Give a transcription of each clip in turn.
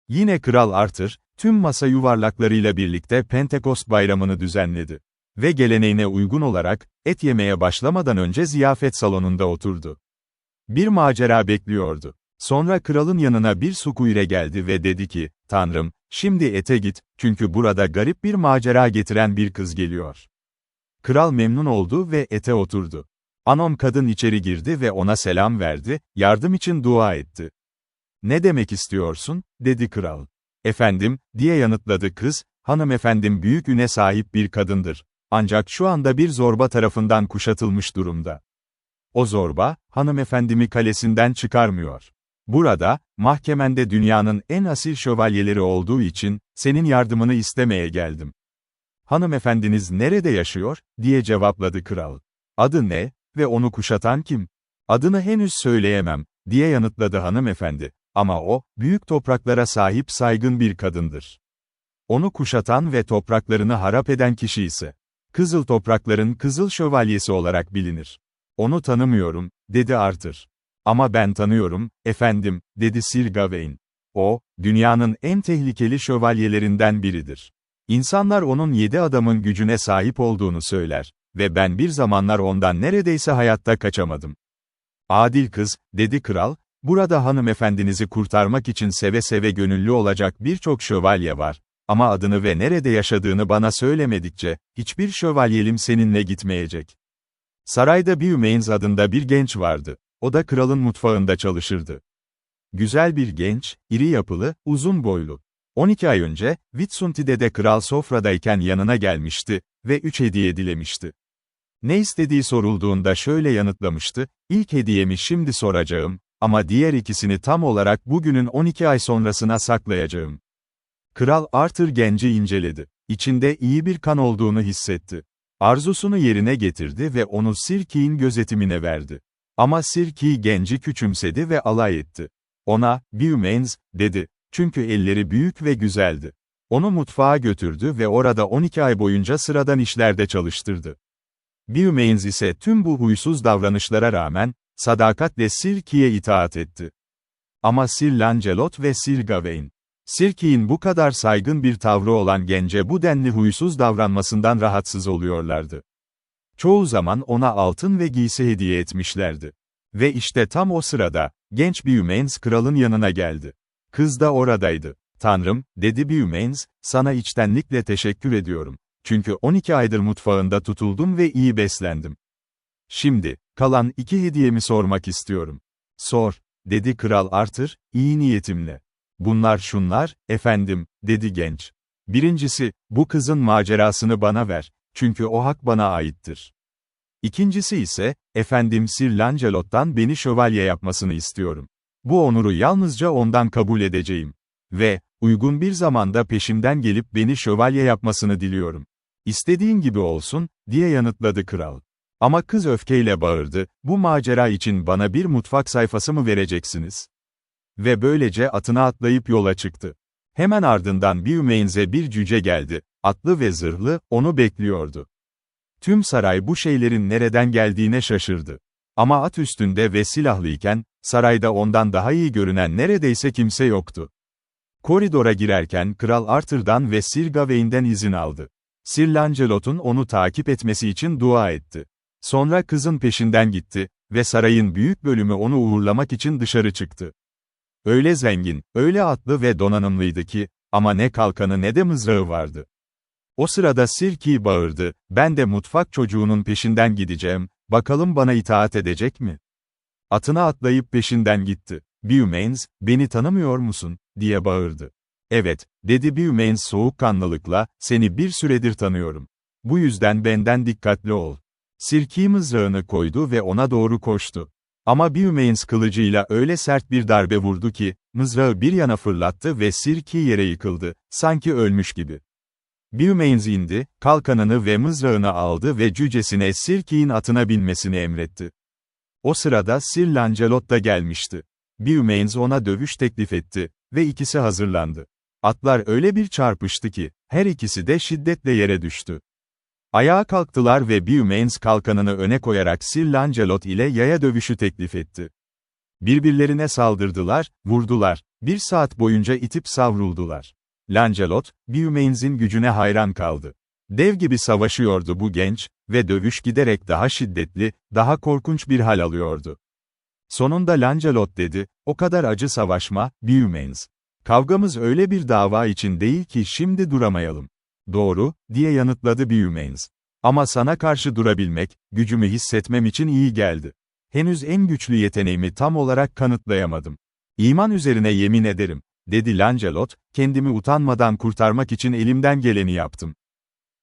Yine Kral Arthur, tüm masa yuvarlaklarıyla birlikte Pentekost bayramını düzenledi. Ve geleneğine uygun olarak, et yemeye başlamadan önce ziyafet salonunda oturdu. Bir macera bekliyordu. Sonra kralın yanına bir sukuyre geldi ve dedi ki, "Tanrım, şimdi ete git, çünkü burada garip bir macera getiren bir kız geliyor." Kral memnun oldu ve ete oturdu. Anom kadın içeri girdi ve ona selam verdi, yardım için dua etti. "Ne demek istiyorsun?" dedi kral. "Efendim," diye yanıtladı kız, "hanımefendim büyük üne sahip bir kadındır. Ancak şu anda bir zorba tarafından kuşatılmış durumda. O zorba, hanımefendimi kalesinden çıkarmıyor. Burada, mahkemende dünyanın en asil şövalyeleri olduğu için, senin yardımını istemeye geldim." "Hanımefendiniz nerede yaşıyor?" diye cevapladı kral. "Adı ne ve onu kuşatan kim?" "Adını henüz söyleyemem," diye yanıtladı hanımefendi. "Ama o, büyük topraklara sahip saygın bir kadındır. Onu kuşatan ve topraklarını harap eden kişi ise, Kızıl Toprakların Kızıl Şövalyesi olarak bilinir." "Onu tanımıyorum," dedi Arthur. "Ama ben tanıyorum, efendim," dedi Sir Gawain. "O, dünyanın en tehlikeli şövalyelerinden biridir. İnsanlar onun 7 adamın gücüne sahip olduğunu söyler ve ben bir zamanlar ondan neredeyse hayatta kaçamadım." "Adil kız," dedi kral, "burada hanımefendinizi kurtarmak için seve seve gönüllü olacak birçok şövalye var. Ama adını ve nerede yaşadığını bana söylemedikçe, hiçbir şövalyelim seninle gitmeyecek." Sarayda Beaumains adında bir genç vardı. O da kralın mutfağında çalışırdı. Güzel bir genç, iri yapılı, uzun boylu. 12 ay önce, Whitsuntide'de kral sofradayken yanına gelmişti ve 3 hediye dilemişti. Ne istediği sorulduğunda şöyle yanıtlamıştı: "İlk hediyemi şimdi soracağım, ama diğer ikisini tam olarak bugünün 12 ay sonrasına saklayacağım." Kral Arthur genci inceledi. İçinde iyi bir kan olduğunu hissetti. Arzusunu yerine getirdi ve onu Sir Key'in gözetimine verdi. Ama Sir Key genci küçümsedi ve alay etti. Ona, "Beaumains," dedi, çünkü elleri büyük ve güzeldi. Onu mutfağa götürdü ve orada 12 ay boyunca sıradan işlerde çalıştırdı. Beaumains ise tüm bu huysuz davranışlara rağmen, sadakatle Sir Key'e itaat etti. Ama Sir Lancelot ve Sir Gawain, Sir Key'in bu kadar saygın bir tavrı olan gence bu denli huysuz davranmasından rahatsız oluyorlardı. Çoğu zaman ona altın ve giysi hediye etmişlerdi. Ve işte tam o sırada, genç Beaumains kralın yanına geldi. Kız da oradaydı. "Tanrım," dedi Beaumains, "sana içtenlikle teşekkür ediyorum. Çünkü 12 aydır mutfağında tutuldum ve iyi beslendim. Şimdi, kalan 2 hediyemi sormak istiyorum." "Sor," dedi Kral Arthur, iyi niyetimle. "Bunlar şunlar, efendim," dedi genç. "Birincisi, bu kızın macerasını bana ver, çünkü o hak bana aittir. İkincisi ise, efendim Sir Lancelot'tan beni şövalye yapmasını istiyorum. Bu onuru yalnızca ondan kabul edeceğim. Ve, uygun bir zamanda peşimden gelip beni şövalye yapmasını diliyorum." "İstediğin gibi olsun," diye yanıtladı kral. Ama kız öfkeyle bağırdı, "Bu macera için bana bir mutfak sayfası mı vereceksiniz?" Ve böylece atına atlayıp yola çıktı. Hemen ardından Beaumains'e bir cüce geldi, atlı ve zırhlı, onu bekliyordu. Tüm saray bu şeylerin nereden geldiğine şaşırdı. Ama at üstünde ve silahlıyken, sarayda ondan daha iyi görünen neredeyse kimse yoktu. Koridora girerken Kral Arthur'dan ve Sir Gawain'den izin aldı. Sir Lancelot'un onu takip etmesi için dua etti. Sonra kızın peşinden gitti ve sarayın büyük bölümü onu uğurlamak için dışarı çıktı. Öyle zengin, öyle atlı ve donanımlıydı ki, ama ne kalkanı ne de mızrağı vardı. O sırada Sir Key bağırdı, "Ben de mutfak çocuğunun peşinden gideceğim, bakalım bana itaat edecek mi?" Atına atlayıp peşinden gitti. "Beaumains, beni tanımıyor musun?" diye bağırdı. "Evet," dedi Beaumains soğukkanlılıkla, "seni bir süredir tanıyorum. Bu yüzden benden dikkatli ol." Sir Key mızrağını koydu ve ona doğru koştu. Ama Beaumains kılıcıyla öyle sert bir darbe vurdu ki, mızrağı bir yana fırlattı ve Sir Key yere yıkıldı, sanki ölmüş gibi. Beaumains indi, kalkanını ve mızrağını aldı ve cücesine Sir Key'in atına binmesini emretti. O sırada Sir Lancelot da gelmişti. Beaumains ona dövüş teklif etti ve ikisi hazırlandı. Atlar öyle bir çarpıştı ki, her ikisi de şiddetle yere düştü. Ayağa kalktılar ve Beaumains kalkanını öne koyarak Sir Lancelot ile yaya dövüşü teklif etti. Birbirlerine saldırdılar, vurdular. 1 saat boyunca itip savruldular. Lancelot, Beaumains''in gücüne hayran kaldı. Dev gibi savaşıyordu bu genç ve dövüş giderek daha şiddetli, daha korkunç bir hal alıyordu. Sonunda Lancelot dedi, "O kadar acı savaşma, Beaumains. Kavgamız öyle bir dava için değil ki şimdi duramayalım." "Doğru," diye yanıtladı Beaumains. "Ama sana karşı durabilmek, gücümü hissetmem için iyi geldi. Henüz en güçlü yeteneğimi tam olarak kanıtlayamadım. İman üzerine yemin ederim," dedi Lancelot, "kendimi utanmadan kurtarmak için elimden geleni yaptım.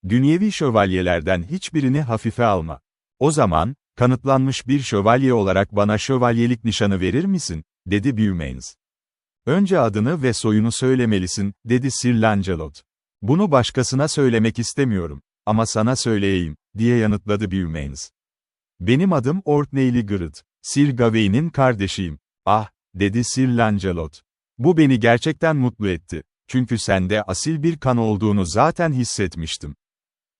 Dünyevi şövalyelerden hiçbirini hafife alma. O zaman, kanıtlanmış bir şövalye olarak bana şövalyelik nişanı verir misin?" dedi Beaumains. "Önce adını ve soyunu söylemelisin," dedi Sir Lancelot. "Bunu başkasına söylemek istemiyorum. Ama sana söyleyeyim," diye yanıtladı Beaumains. "Benim adım Orkneyli Grid. Sir Gawain'in kardeşiyim." "Ah," dedi Sir Lancelot. "Bu beni gerçekten mutlu etti. Çünkü sende asil bir kan olduğunu zaten hissetmiştim."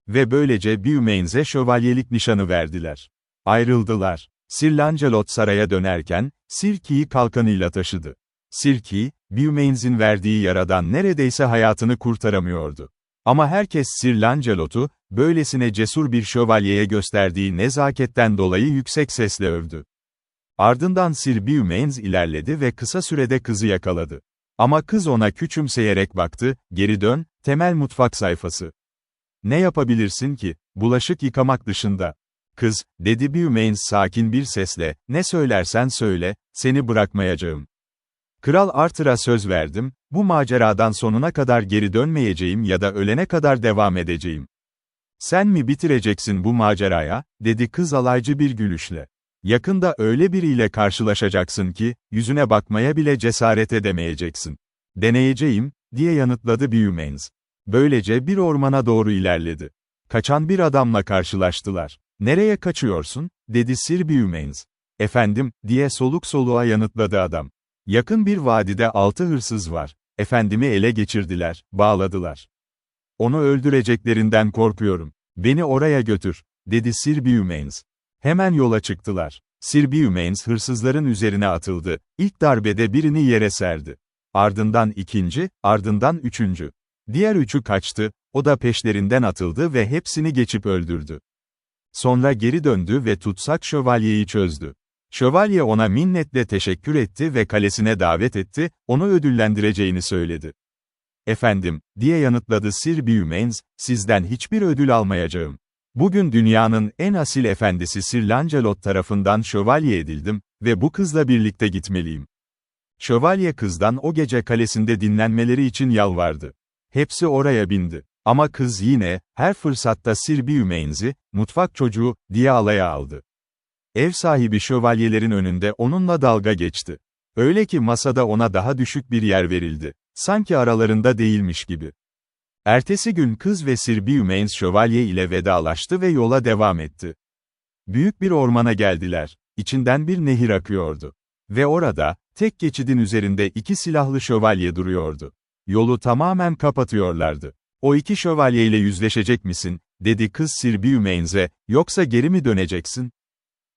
Ve böylece Beaumains'e şövalyelik nişanı verdiler. Ayrıldılar. Sir Lancelot saraya dönerken, Sir Key'i kalkanıyla taşıdı. Sir Key, Beaumains'in verdiği yaradan neredeyse hayatını kurtaramıyordu. Ama herkes Sir Lancelot'u, böylesine cesur bir şövalyeye gösterdiği nezaketten dolayı yüksek sesle övdü. Ardından Sir Beaumains ilerledi ve kısa sürede kızı yakaladı. Ama kız ona küçümseyerek baktı, "Geri dön, temel mutfak sayfası. Ne yapabilirsin ki, bulaşık yıkamak dışında?" "Kız," dedi Beaumains sakin bir sesle, "ne söylersen söyle, seni bırakmayacağım. Kral Arthur'a söz verdim, bu maceradan sonuna kadar geri dönmeyeceğim ya da ölene kadar devam edeceğim." "Sen mi bitireceksin bu maceraya?" dedi kız alaycı bir gülüşle. "Yakında öyle biriyle karşılaşacaksın ki, yüzüne bakmaya bile cesaret edemeyeceksin." "Deneyeceğim," diye yanıtladı Beaumains. Böylece bir ormana doğru ilerledi. Kaçan bir adamla karşılaştılar. "Nereye kaçıyorsun?" dedi Sir Beaumains. "Efendim," diye soluk soluğa yanıtladı adam. "Yakın bir vadide 6 hırsız var. Efendimi ele geçirdiler, bağladılar. Onu öldüreceklerinden korkuyorum. Beni oraya götür," dedi Sir Beaumains. Hemen yola çıktılar. Sir Beaumains hırsızların üzerine atıldı. İlk darbede birini yere serdi. Ardından ikinci, ardından üçüncü. Diğer üçü kaçtı, o da peşlerinden atıldı ve hepsini geçip öldürdü. Sonra geri döndü ve tutsak şövalyeyi çözdü. Şövalye ona minnetle teşekkür etti ve kalesine davet etti, onu ödüllendireceğini söyledi. "Efendim," diye yanıtladı Sir Beaumains, "sizden hiçbir ödül almayacağım. Bugün dünyanın en asil efendisi Sir Lancelot tarafından şövalye edildim ve bu kızla birlikte gitmeliyim." Şövalye kızdan o gece kalesinde dinlenmeleri için yalvardı. Hepsi oraya bindi. Ama kız yine, her fırsatta Sir Beaumains'i, "mutfak çocuğu," diye alaya aldı. Ev sahibi şövalyelerin önünde onunla dalga geçti. Öyle ki masada ona daha düşük bir yer verildi. Sanki aralarında değilmiş gibi. Ertesi gün kız ve Sir Beaumains şövalye ile vedalaştı ve yola devam etti. Büyük bir ormana geldiler. İçinden bir nehir akıyordu. Ve orada, tek geçidin üzerinde 2 silahlı şövalye duruyordu. Yolu tamamen kapatıyorlardı. "O 2 şövalyeyle yüzleşecek misin?" dedi kız Sir Beaumains'e, "yoksa geri mi döneceksin?"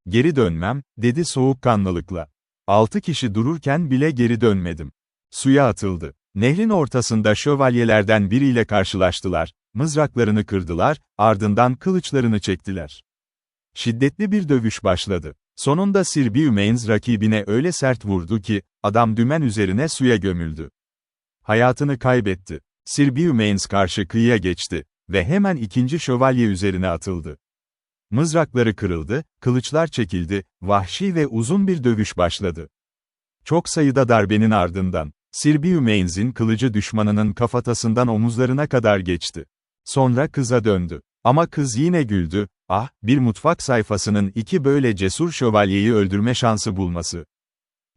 "Geri dönmem," dedi soğukkanlılıkla. 6 kişi dururken bile geri dönmedim. Suya atıldı. Nehrin ortasında şövalyelerden biriyle karşılaştılar, mızraklarını kırdılar, ardından kılıçlarını çektiler. Şiddetli bir dövüş başladı. Sonunda Sir Beaumains rakibine öyle sert vurdu ki, adam dümen üzerine suya gömüldü. Hayatını kaybetti. Sir Beaumains karşı kıyıya geçti ve hemen ikinci şövalye üzerine atıldı. Mızrakları kırıldı, kılıçlar çekildi, vahşi ve uzun bir dövüş başladı. Çok sayıda darbenin ardından, Sir Beaumains'in kılıcı düşmanının kafatasından omuzlarına kadar geçti. Sonra kıza döndü. Ama kız yine güldü, "Ah, bir mutfak sayfasının 2 böyle cesur şövalyeyi öldürme şansı bulması.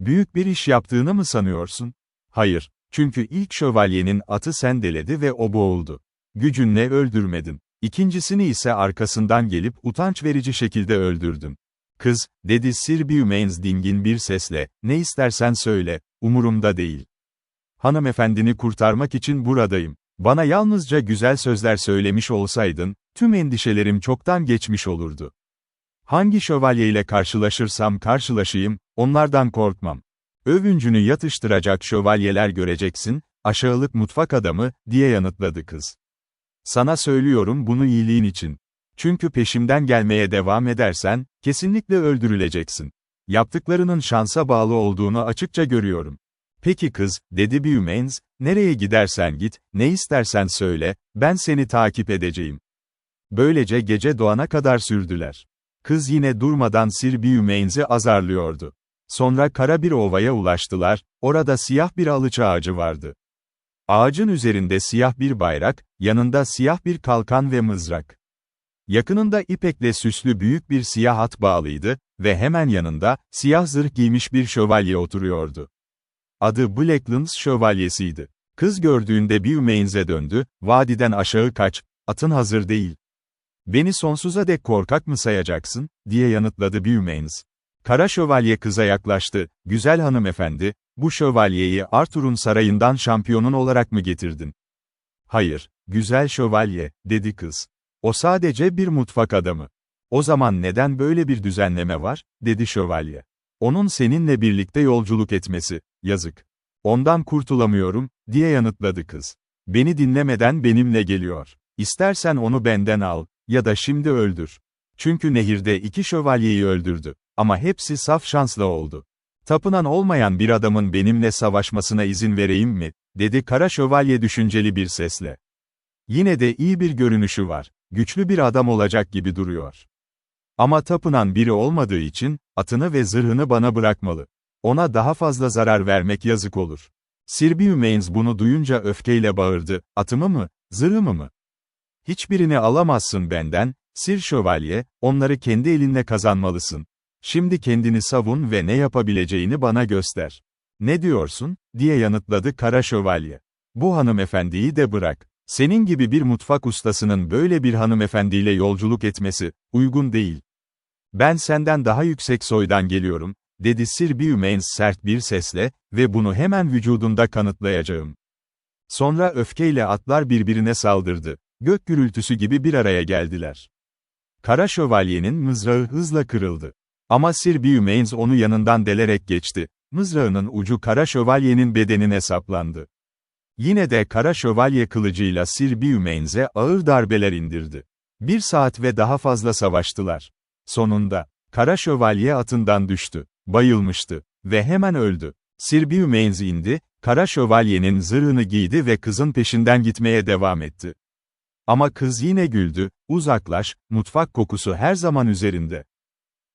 Büyük bir iş yaptığını mı sanıyorsun?" "Hayır, çünkü ilk şövalyenin atı sendeledi ve o boğuldu. Gücünle öldürmedin. İkincisini ise arkasından gelip utanç verici şekilde öldürdün." "Kız," dedi Sir Beaumains dingin bir sesle, "ne istersen söyle, umurumda değil. Hanımefendini kurtarmak için buradayım. Bana yalnızca güzel sözler söylemiş olsaydın, tüm endişelerim çoktan geçmiş olurdu. Hangi şövalyeyle karşılaşırsam karşılaşayım, Onlardan korkmam. Övüncünü yatıştıracak şövalyeler göreceksin, aşağılık mutfak adamı, diye yanıtladı kız. Sana söylüyorum bunu iyiliğin için. Çünkü peşimden gelmeye devam edersen, kesinlikle öldürüleceksin. Yaptıklarının şansa bağlı olduğunu açıkça görüyorum. Peki kız, dedi Beaumains, nereye gidersen git, ne istersen söyle, ben seni takip edeceğim. Böylece gece doğana kadar sürdüler. Kız yine durmadan Sir Beaumains'i azarlıyordu. Sonra kara bir ovaya ulaştılar, orada siyah bir alıç ağacı vardı. Ağacın üzerinde siyah bir bayrak, yanında siyah bir kalkan ve mızrak. Yakınında ipekle süslü büyük bir siyah at bağlıydı ve hemen yanında, siyah zırh giymiş bir şövalye oturuyordu. Adı Blacklands şövalyesiydi. Kız gördüğünde Beaumains'e döndü, vadiden aşağı kaç, atın hazır değil. Beni sonsuza dek korkak mı sayacaksın, diye yanıtladı Beaumains. Kara şövalye kıza yaklaştı, güzel hanımefendi, bu şövalyeyi Arthur'un sarayından şampiyonun olarak mı getirdin? Hayır, güzel şövalye, dedi kız. O sadece bir mutfak adamı. O zaman neden böyle bir düzenleme var, dedi şövalye. Onun seninle birlikte yolculuk etmesi, yazık. Ondan kurtulamıyorum, diye yanıtladı kız. Beni dinlemeden benimle geliyor. İstersen onu benden al, ya da şimdi öldür. Çünkü nehirde 2 şövalyeyi öldürdü. Ama hepsi saf şansla oldu. Tapınan olmayan bir adamın benimle savaşmasına izin vereyim mi, dedi kara şövalye düşünceli bir sesle. Yine de iyi bir görünüşü var. Güçlü bir adam olacak gibi duruyor. Ama tapınan biri olmadığı için, atını ve zırhını bana bırakmalı. Ona daha fazla zarar vermek yazık olur. Sir Beaumains bunu duyunca öfkeyle bağırdı, atımı mı, zırhımı mı? Hiçbirini alamazsın benden, Sir Şövalye, onları kendi elinle kazanmalısın. Şimdi kendini savun ve ne yapabileceğini bana göster. Ne diyorsun, diye yanıtladı kara şövalye. Bu hanımefendiyi de bırak. Senin gibi bir mutfak ustasının böyle bir hanımefendiyle yolculuk etmesi, uygun değil. Ben senden daha yüksek soydan geliyorum, dedi Sir Beaumains sert bir sesle, ve bunu hemen vücudunda kanıtlayacağım. Sonra öfkeyle atlar birbirine saldırdı. Gök gürültüsü gibi bir araya geldiler. Kara şövalyenin mızrağı hızla kırıldı. Ama Sir Beaumains onu yanından delerek geçti. Mızrağının ucu kara şövalyenin bedenine saplandı. Yine de kara şövalye kılıcıyla Sir Beaumains'e ağır darbeler indirdi. 1 saat ve daha fazla savaştılar. Sonunda, kara şövalye atından düştü, bayılmıştı ve hemen öldü. Sir Beaumains indi, kara şövalyenin zırhını giydi ve kızın peşinden gitmeye devam etti. Ama kız yine güldü, uzaklaş, mutfak kokusu her zaman üzerinde.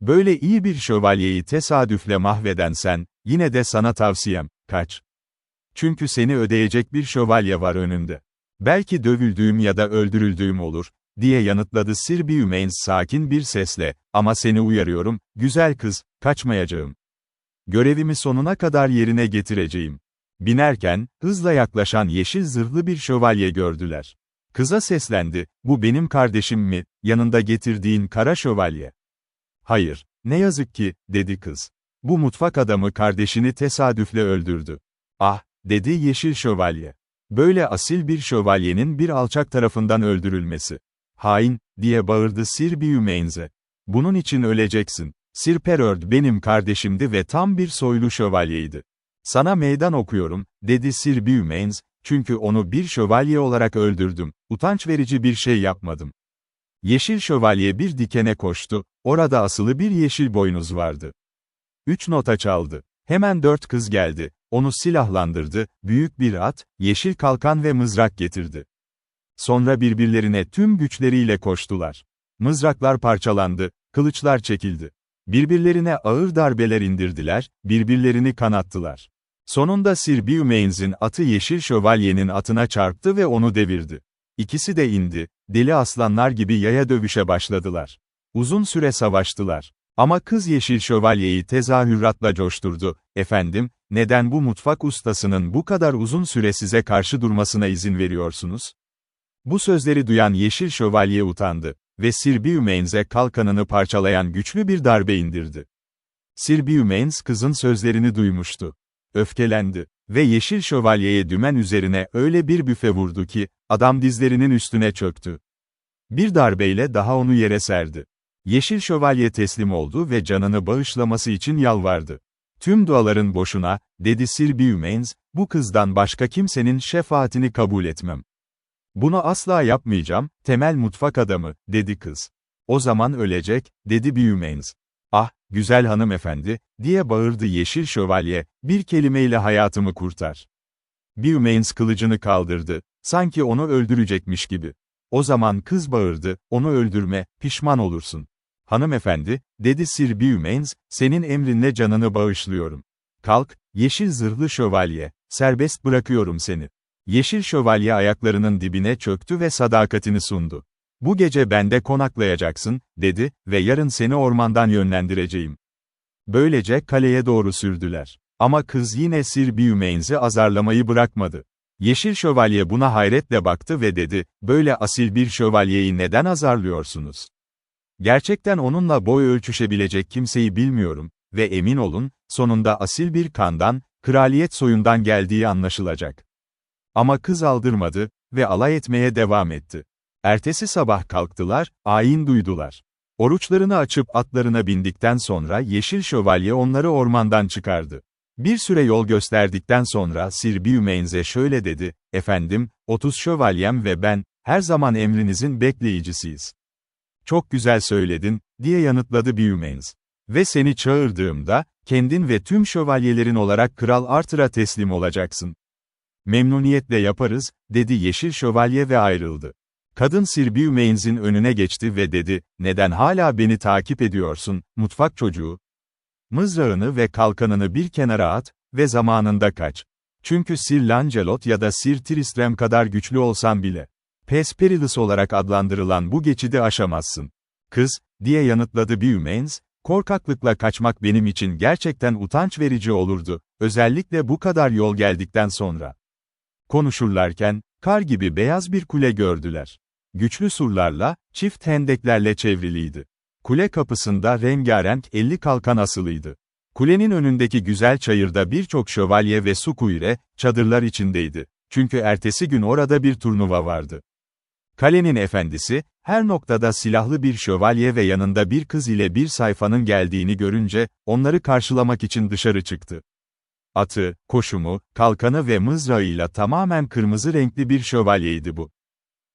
Böyle iyi bir şövalyeyi tesadüfle mahveden sen, yine de sana tavsiyem, kaç. Çünkü seni ödeyecek bir şövalye var önünde. Belki dövüldüğüm ya da öldürüldüğüm olur, diye yanıtladı Sir Beaumains sakin bir sesle, ama seni uyarıyorum, güzel kız, kaçmayacağım. Görevimi sonuna kadar yerine getireceğim. Binerken, hızla yaklaşan yeşil zırhlı bir şövalye gördüler. Kıza seslendi, bu benim kardeşim mi, yanında getirdiğin kara şövalye? Hayır, ne yazık ki, dedi kız. Bu mutfak adamı kardeşini tesadüfle öldürdü. Ah, dedi yeşil şövalye. Böyle asil bir şövalyenin bir alçak tarafından öldürülmesi. Hain, diye bağırdı Sir Beaumains'e. Bunun için öleceksin. Sir Perard benim kardeşimdi ve tam bir soylu şövalyeydi. Sana meydan okuyorum, dedi Sir Beaumains, çünkü onu bir şövalye olarak öldürdüm, utanç verici bir şey yapmadım. Yeşil şövalye bir dikene koştu, orada asılı bir yeşil boynuz vardı. 3 nota çaldı. Hemen 4 kız geldi, onu silahlandırdı, büyük bir at, yeşil kalkan ve mızrak getirdi. Sonra birbirlerine tüm güçleriyle koştular. Mızraklar parçalandı, kılıçlar çekildi. Birbirlerine ağır darbeler indirdiler, birbirlerini kanattılar. Sonunda Sir Beaumains'in atı yeşil şövalyenin atına çarptı ve onu devirdi. İkisi de indi, deli aslanlar gibi yaya dövüşe başladılar. Uzun süre savaştılar. Ama kız yeşil şövalyeyi tezahüratla coşturdu. Efendim, neden bu mutfak ustasının bu kadar uzun süre size karşı durmasına izin veriyorsunuz? Bu sözleri duyan yeşil şövalye utandı ve Sir Beaumains'e kalkanını parçalayan güçlü bir darbe indirdi. Sir Beaumains kızın sözlerini duymuştu. Öfkelendi ve yeşil şövalyeye dümen üzerine öyle bir büfe vurdu ki, adam dizlerinin üstüne çöktü. Bir darbeyle daha onu yere serdi. Yeşil şövalye teslim oldu ve canını bağışlaması için yalvardı. Tüm duaların boşuna, dedi Sir Beaumains, bu kızdan başka kimsenin şefaatini kabul etmem. Bunu asla yapmayacağım, temel mutfak adamı, dedi kız. O zaman ölecek, dedi Beaumains. Ah, güzel hanımefendi, diye bağırdı Yeşil Şövalye, bir kelimeyle hayatımı kurtar. Beaumains kılıcını kaldırdı, sanki onu öldürecekmiş gibi. O zaman kız bağırdı, onu öldürme, pişman olursun. Hanımefendi, dedi Sir Beaumains, senin emrinle canını bağışlıyorum. Kalk, Yeşil Zırhlı Şövalye, serbest bırakıyorum seni. Yeşil Şövalye ayaklarının dibine çöktü ve sadakatini sundu. Bu gece bende konaklayacaksın, dedi ve yarın seni ormandan yönlendireceğim. Böylece kaleye doğru sürdüler. Ama kız yine Sir Beaumains'i azarlamayı bırakmadı. Yeşil Şövalye buna hayretle baktı ve dedi, böyle asil bir şövalyeyi neden azarlıyorsunuz? Gerçekten onunla boy ölçüşebilecek kimseyi bilmiyorum ve emin olun, sonunda asil bir kandan, kraliyet soyundan geldiği anlaşılacak. Ama kız aldırmadı ve alay etmeye devam etti. Ertesi sabah kalktılar, ayin duydular. Oruçlarını açıp atlarına bindikten sonra Yeşil Şövalye onları ormandan çıkardı. Bir süre yol gösterdikten sonra Sir Beaumains'e şöyle dedi, efendim, 30 şövalyem ve ben, her zaman emrinizin bekleyicisiyiz. Çok güzel söyledin, diye yanıtladı Beaumains. Ve seni çağırdığımda, kendin ve tüm şövalyelerin olarak Kral Arthur'a teslim olacaksın. Memnuniyetle yaparız, dedi Yeşil Şövalye ve ayrıldı. Kadın Sir Beaumains'in önüne geçti ve dedi, neden hala beni takip ediyorsun, mutfak çocuğu? Mızrağını ve kalkanını bir kenara at ve zamanında kaç. Çünkü Sir Lancelot ya da Sir Tristram kadar güçlü olsan bile, Pes Perilous olarak adlandırılan bu geçidi aşamazsın. Kız, diye yanıtladı Beaumains, korkaklıkla kaçmak benim için gerçekten utanç verici olurdu, özellikle bu kadar yol geldikten sonra. Konuşurlarken, kar gibi beyaz bir kule gördüler. Güçlü surlarla, çift hendeklerle çevriliydi. Kule kapısında rengarenk 50 kalkan asılıydı. Kulenin önündeki güzel çayırda birçok şövalye ve sukuyre, çadırlar içindeydi. Çünkü ertesi gün orada bir turnuva vardı. Kalenin efendisi, her noktada silahlı bir şövalye ve yanında bir kız ile bir sayfanın geldiğini görünce, onları karşılamak için dışarı çıktı. Atı, koşumu, kalkanı ve mızrağıyla tamamen kırmızı renkli bir şövalyeydi bu.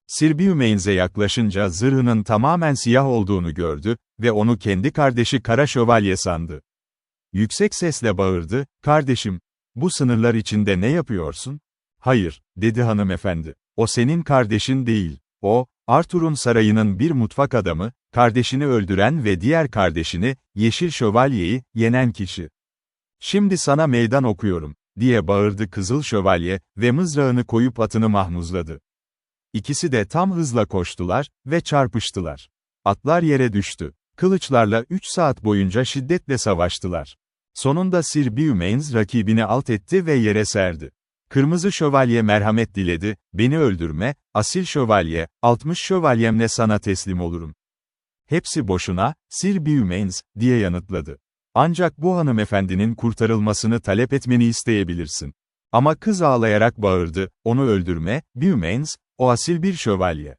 Sir Beaumains'e yaklaşınca zırhının tamamen siyah olduğunu gördü ve onu kendi kardeşi Kara Şövalye sandı. Yüksek sesle bağırdı, kardeşim, bu sınırlar içinde ne yapıyorsun? Hayır, dedi hanımefendi, o senin kardeşin değil, o, Arthur'un sarayının bir mutfak adamı, kardeşini öldüren ve diğer kardeşini, Yeşil Şövalye'yi, yenen kişi. Şimdi sana meydan okuyorum, diye bağırdı Kızıl Şövalye ve mızrağını koyup atını mahmuzladı. İkisi de tam hızla koştular ve çarpıştılar. Atlar yere düştü. Kılıçlarla 3 saat boyunca şiddetle savaştılar. Sonunda Sir Beaumains rakibini alt etti ve yere serdi. Kırmızı Şövalye merhamet diledi, beni öldürme, asil şövalye, 60 şövalyemle sana teslim olurum. Hepsi boşuna, Sir Beaumains, diye yanıtladı. Ancak bu hanımefendinin kurtarılmasını talep etmeni isteyebilirsin. Ama kız ağlayarak bağırdı, onu öldürme, Beaumains, o asil bir şövalye.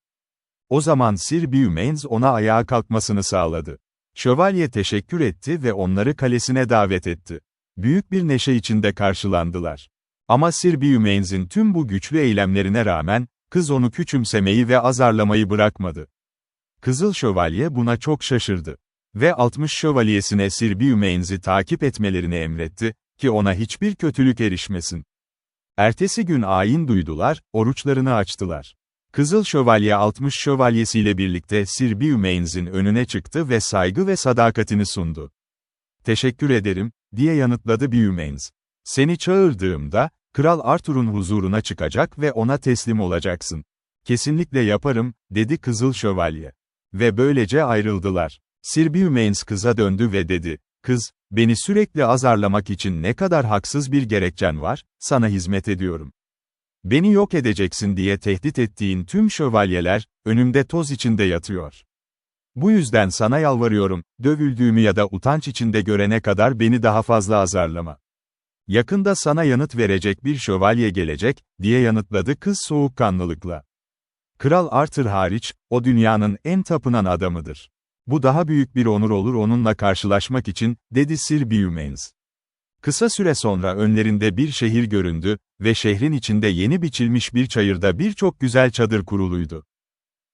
O zaman Sir Beaumains ona ayağa kalkmasını sağladı. Şövalye teşekkür etti ve onları kalesine davet etti. Büyük bir neşe içinde karşılandılar. Ama Sir Beaumains'in tüm bu güçlü eylemlerine rağmen, kız onu küçümsemeyi ve azarlamayı bırakmadı. Kızıl Şövalye buna çok şaşırdı. Ve 60 şövalyesine Sir Beaumains'i takip etmelerini emretti, ki ona hiçbir kötülük erişmesin. Ertesi gün ayin duydular, oruçlarını açtılar. Kızıl Şövalye 60 şövalyesiyle birlikte Sir Beaumains'in önüne çıktı ve saygı ve sadakatini sundu. Teşekkür ederim, diye yanıtladı Beaumains. Seni çağırdığımda, Kral Arthur'un huzuruna çıkacak ve ona teslim olacaksın. Kesinlikle yaparım, dedi Kızıl Şövalye. Ve böylece ayrıldılar. Sir Beaumains kıza döndü ve dedi, kız, beni sürekli azarlamak için ne kadar haksız bir gerekçen var, sana hizmet ediyorum. Beni yok edeceksin diye tehdit ettiğin tüm şövalyeler, önümde toz içinde yatıyor. Bu yüzden sana yalvarıyorum, dövüldüğümü ya da utanç içinde görene kadar beni daha fazla azarlama. Yakında sana yanıt verecek bir şövalye gelecek, diye yanıtladı kız soğukkanlılıkla. Kral Arthur hariç, o dünyanın en tapınan adamıdır. Bu daha büyük bir onur olur onunla karşılaşmak için, dedi Sir Beaumains. Kısa süre sonra önlerinde bir şehir göründü ve şehrin içinde yeni biçilmiş bir çayırda birçok güzel çadır kuruluydu.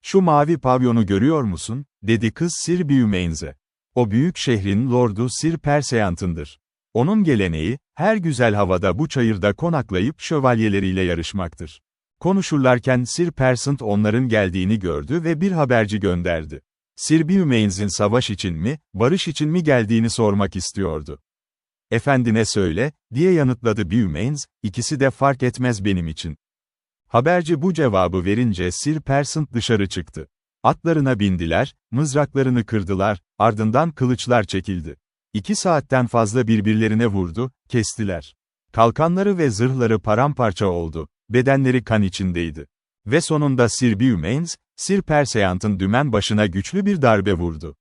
"Şu mavi pavyonu görüyor musun?" dedi kız Sir Beaumain'e. "O büyük şehrin lordu Sir Perseant'ındır. Onun geleneği, her güzel havada bu çayırda konaklayıp şövalyeleriyle yarışmaktır." Konuşurlarken Sir Persant onların geldiğini gördü ve bir haberci gönderdi. Sir Beaumain'in savaş için mi, barış için mi geldiğini sormak istiyordu. "Efendine söyle," diye yanıtladı Beaumain, "ikisi de fark etmez benim için." Haberci bu cevabı verince Sir Persant dışarı çıktı. Atlarına bindiler, mızraklarını kırdılar, ardından kılıçlar çekildi. 2 saatten fazla birbirlerine vurdu, kestiler. Kalkanları ve zırhları paramparça oldu, bedenleri kan içindeydi. Ve sonunda Sir Beaumain, Sir Perseant'ın dümen başına güçlü bir darbe vurdu.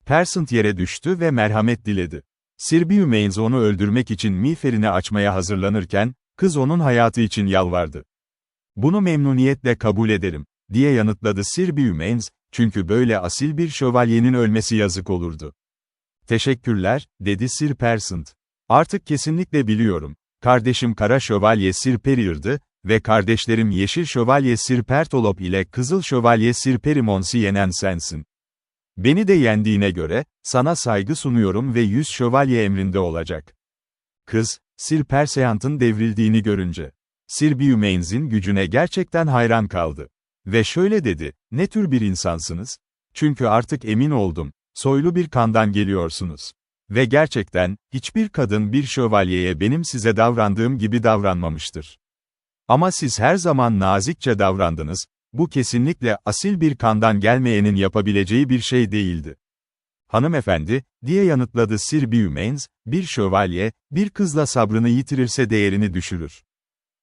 Persant yere düştü ve merhamet diledi. Sir Beaumain onu öldürmek için miğferini açmaya hazırlanırken, kız onun hayatı için yalvardı. "Bunu memnuniyetle kabul ederim," diye yanıtladı Sir Beaumain, çünkü böyle asil bir şövalyenin ölmesi yazık olurdu. "Teşekkürler," dedi Sir Persant. "Artık kesinlikle biliyorum. Kardeşim Kara Şövalye Sir Peryer'dı ve kardeşlerim Yeşil Şövalye Sir Pertolop ile Kızıl Şövalye Sir Perimons'u yenen sensin. Beni de yendiğine göre, sana saygı sunuyorum ve 100 şövalye emrinde olacak." Kız, Sir Perseant'ın devrildiğini görünce, Sir Beaumain'in gücüne gerçekten hayran kaldı. Ve şöyle dedi, "Ne tür bir insansınız? Çünkü artık emin oldum, soylu bir kandan geliyorsunuz. Ve gerçekten, hiçbir kadın bir şövalyeye benim size davrandığım gibi davranmamıştır. Ama siz her zaman nazikçe davrandınız, bu kesinlikle asil bir kandan gelmeyenin yapabileceği bir şey değildi." "Hanımefendi," diye yanıtladı Sir Beaumain, "bir şövalye, bir kızla sabrını yitirirse değerini düşürür.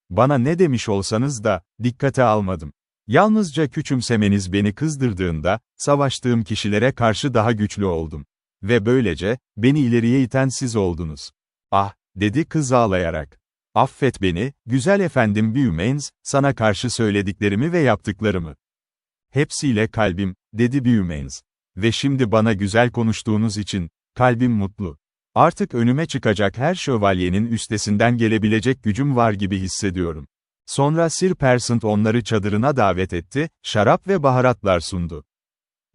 Bana ne demiş olsanız da, dikkate almadım. Yalnızca küçümsemeniz beni kızdırdığında, savaştığım kişilere karşı daha güçlü oldum. Ve böylece, beni ileriye iten siz oldunuz." "Ah," dedi kız ağlayarak. "Affet beni, güzel efendim Beaumain, sana karşı söylediklerimi ve yaptıklarımı. Hepsiyle kalbim," dedi Beaumain. "Ve şimdi bana güzel konuştuğunuz için, kalbim mutlu. Artık önüme çıkacak her şövalyenin üstesinden gelebilecek gücüm var gibi hissediyorum." Sonra Sir Persant onları çadırına davet etti, şarap ve baharatlar sundu.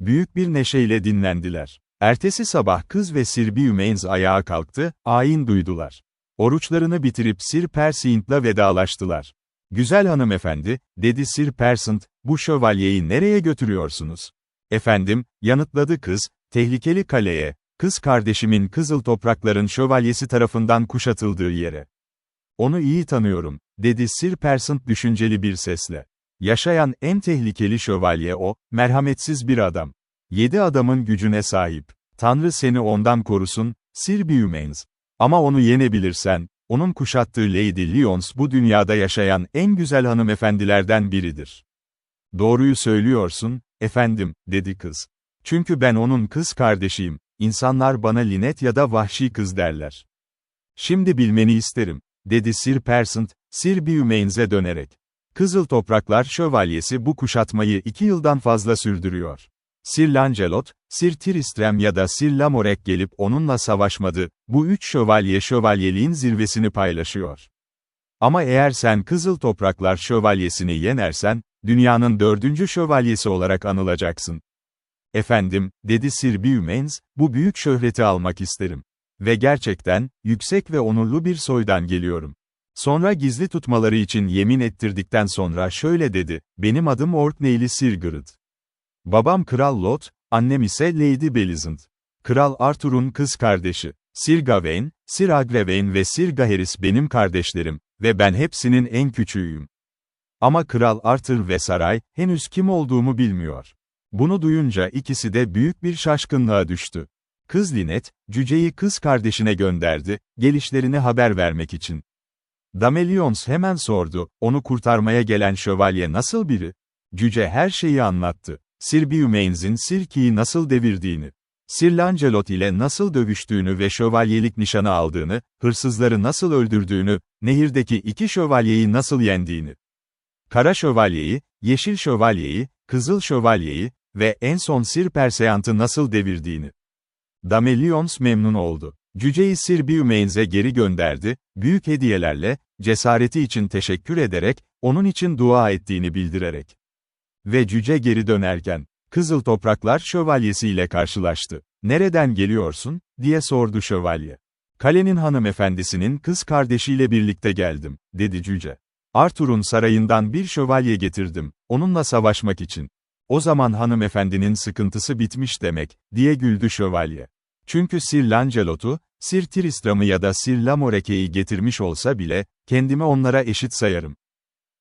Büyük bir neşeyle dinlendiler. Ertesi sabah kız ve Sir Beaumain ayağa kalktı, ayin duydular. Oruçlarını bitirip Sir Perseant'la vedalaştılar. "Güzel hanımefendi," dedi Sir Persant, "bu şövalyeyi nereye götürüyorsunuz?" "Efendim," yanıtladı kız, "tehlikeli kaleye, kız kardeşimin Kızıl Toprakların şövalyesi tarafından kuşatıldığı yere." "Onu iyi tanıyorum," dedi Sir Persant düşünceli bir sesle. "Yaşayan en tehlikeli şövalye o, merhametsiz bir adam. 7 adamın gücüne sahip. Tanrı seni ondan korusun, Sir Beaumain. Ama onu yenebilirsen, onun kuşattığı Lady Lyons bu dünyada yaşayan en güzel hanımefendilerden biridir." "Doğruyu söylüyorsun, efendim," dedi kız. "Çünkü ben onun kız kardeşiyim, insanlar bana Linet ya da vahşi kız derler." "Şimdi bilmeni isterim," dedi Sir Persant, Sir Beaumain'e dönerek. "Kızıl Topraklar Şövalyesi bu kuşatmayı 2 yıldan fazla sürdürüyor. Sir Lancelot, Sir Tristram ya da Sir Lamorek gelip onunla savaşmadı, bu 3 şövalye şövalyeliğin zirvesini paylaşıyor. Ama eğer sen Kızıl Topraklar Şövalyesini yenersen, dünyanın 4. şövalyesi olarak anılacaksın." "Efendim," dedi Sir Beaumain, "bu büyük şöhreti almak isterim. Ve gerçekten, yüksek ve onurlu bir soydan geliyorum." Sonra gizli tutmaları için yemin ettirdikten sonra şöyle dedi, "Benim adım Orkneyli Sigurd. Babam Kral Lot, annem ise Lady Bellicent. Kral Arthur'un kız kardeşi. Sir Gawain, Sir Agrewain ve Sir Gaheris benim kardeşlerim ve ben hepsinin en küçüğüyüm. Ama Kral Arthur ve saray, henüz kim olduğumu bilmiyor." Bunu duyunca ikisi de büyük bir şaşkınlığa düştü. Kız Linet, cüceyi kız kardeşine gönderdi, gelişlerini haber vermek için. Damelions hemen sordu, "Onu kurtarmaya gelen şövalye nasıl biri?" Cüce her şeyi anlattı. Sir Beaumain'in Sir Key'i nasıl devirdiğini, Sir Lancelot ile nasıl dövüştüğünü ve şövalyelik nişanı aldığını, hırsızları nasıl öldürdüğünü, nehirdeki 2 şövalyeyi nasıl yendiğini, Kara Şövalyeyi, Yeşil Şövalyeyi, Kızıl Şövalyeyi ve en son Sir Perseant'ı nasıl devirdiğini. Damelions memnun oldu. Cüceyi Sir Beaumains geri gönderdi, büyük hediyelerle, cesareti için teşekkür ederek, onun için dua ettiğini bildirerek. Ve cüce geri dönerken, Kızıl Topraklar Şövalyesi ile karşılaştı. "Nereden geliyorsun?" diye sordu şövalye. "Kalenin hanımefendisinin kız kardeşiyle birlikte geldim," dedi cüce. "Arthur'un sarayından bir şövalye getirdim, onunla savaşmak için." "O zaman hanımefendinin sıkıntısı bitmiş demek," diye güldü şövalye. "Çünkü Sir Lancelot'u, Sir Tristram'ı ya da Sir Lamorake'yi getirmiş olsa bile, kendimi onlara eşit sayarım."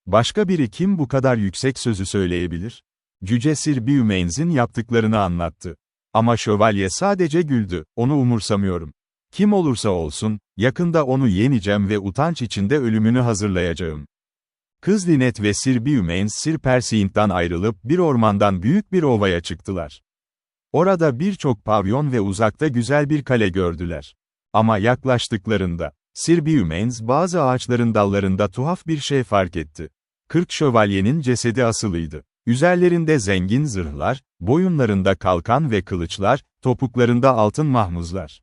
Başka biri kim bu kadar yüksek sözü söyleyebilir? Cüce Sir Beaumains'in yaptıklarını anlattı. Ama şövalye sadece güldü, "Onu umursamıyorum. Kim olursa olsun, yakında onu yeneceğim ve utanç içinde ölümünü hazırlayacağım." Kız Lynette ve Sir Beaumains Sir Perceint'ten ayrılıp bir ormandan büyük bir ovaya çıktılar. Orada birçok pavyon ve uzakta güzel bir kale gördüler. Ama yaklaştıklarında, Sir Beaumains bazı ağaçların dallarında tuhaf bir şey fark etti. 40 şövalyenin cesedi asılıydı. Üzerlerinde zengin zırhlar, boyunlarında kalkan ve kılıçlar, topuklarında altın mahmuzlar.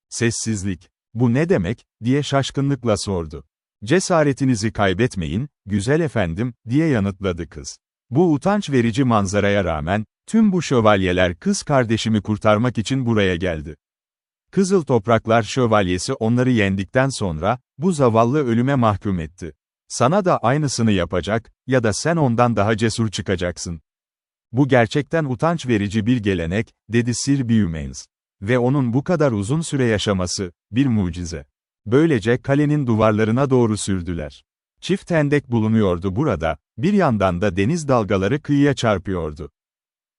"Sessizlik. Bu ne demek?" diye şaşkınlıkla sordu. "Cesaretinizi kaybetmeyin, güzel efendim," diye yanıtladı kız. "Bu utanç verici manzaraya rağmen, tüm bu şövalyeler kız kardeşimi kurtarmak için buraya geldi. Kızıl Topraklar Şövalyesi onları yendikten sonra, bu zavallı ölüme mahkum etti. Sana da aynısını yapacak, ya da sen ondan daha cesur çıkacaksın. Bu gerçekten utanç verici bir gelenek," dedi Sir Beaumains. "Ve onun bu kadar uzun süre yaşaması, bir mucize." Böylece kalenin duvarlarına doğru sürdüler. Çift hendek bulunuyordu burada, bir yandan da deniz dalgaları kıyıya çarpıyordu.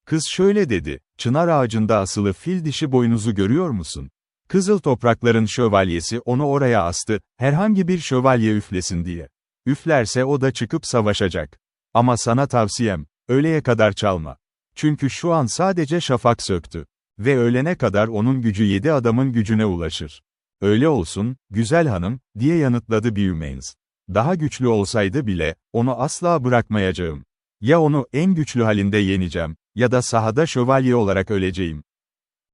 Kız şöyle dedi, "Çınar ağacında asılı fil dişi boynuzu görüyor musun? Kızıl Toprakların şövalyesi onu oraya astı, herhangi bir şövalye üflesin diye. Üflerse o da çıkıp savaşacak. Ama sana tavsiyem, öğleye kadar çalma. Çünkü şu an sadece şafak söktü. Ve öğlene kadar onun gücü 7 adamın gücüne ulaşır." "Öyle olsun, güzel hanım," diye yanıtladı Beaumains. "Daha güçlü olsaydı bile, onu asla bırakmayacağım. Ya onu en güçlü halinde yeneceğim, ya da sahada şövalye olarak öleceğim."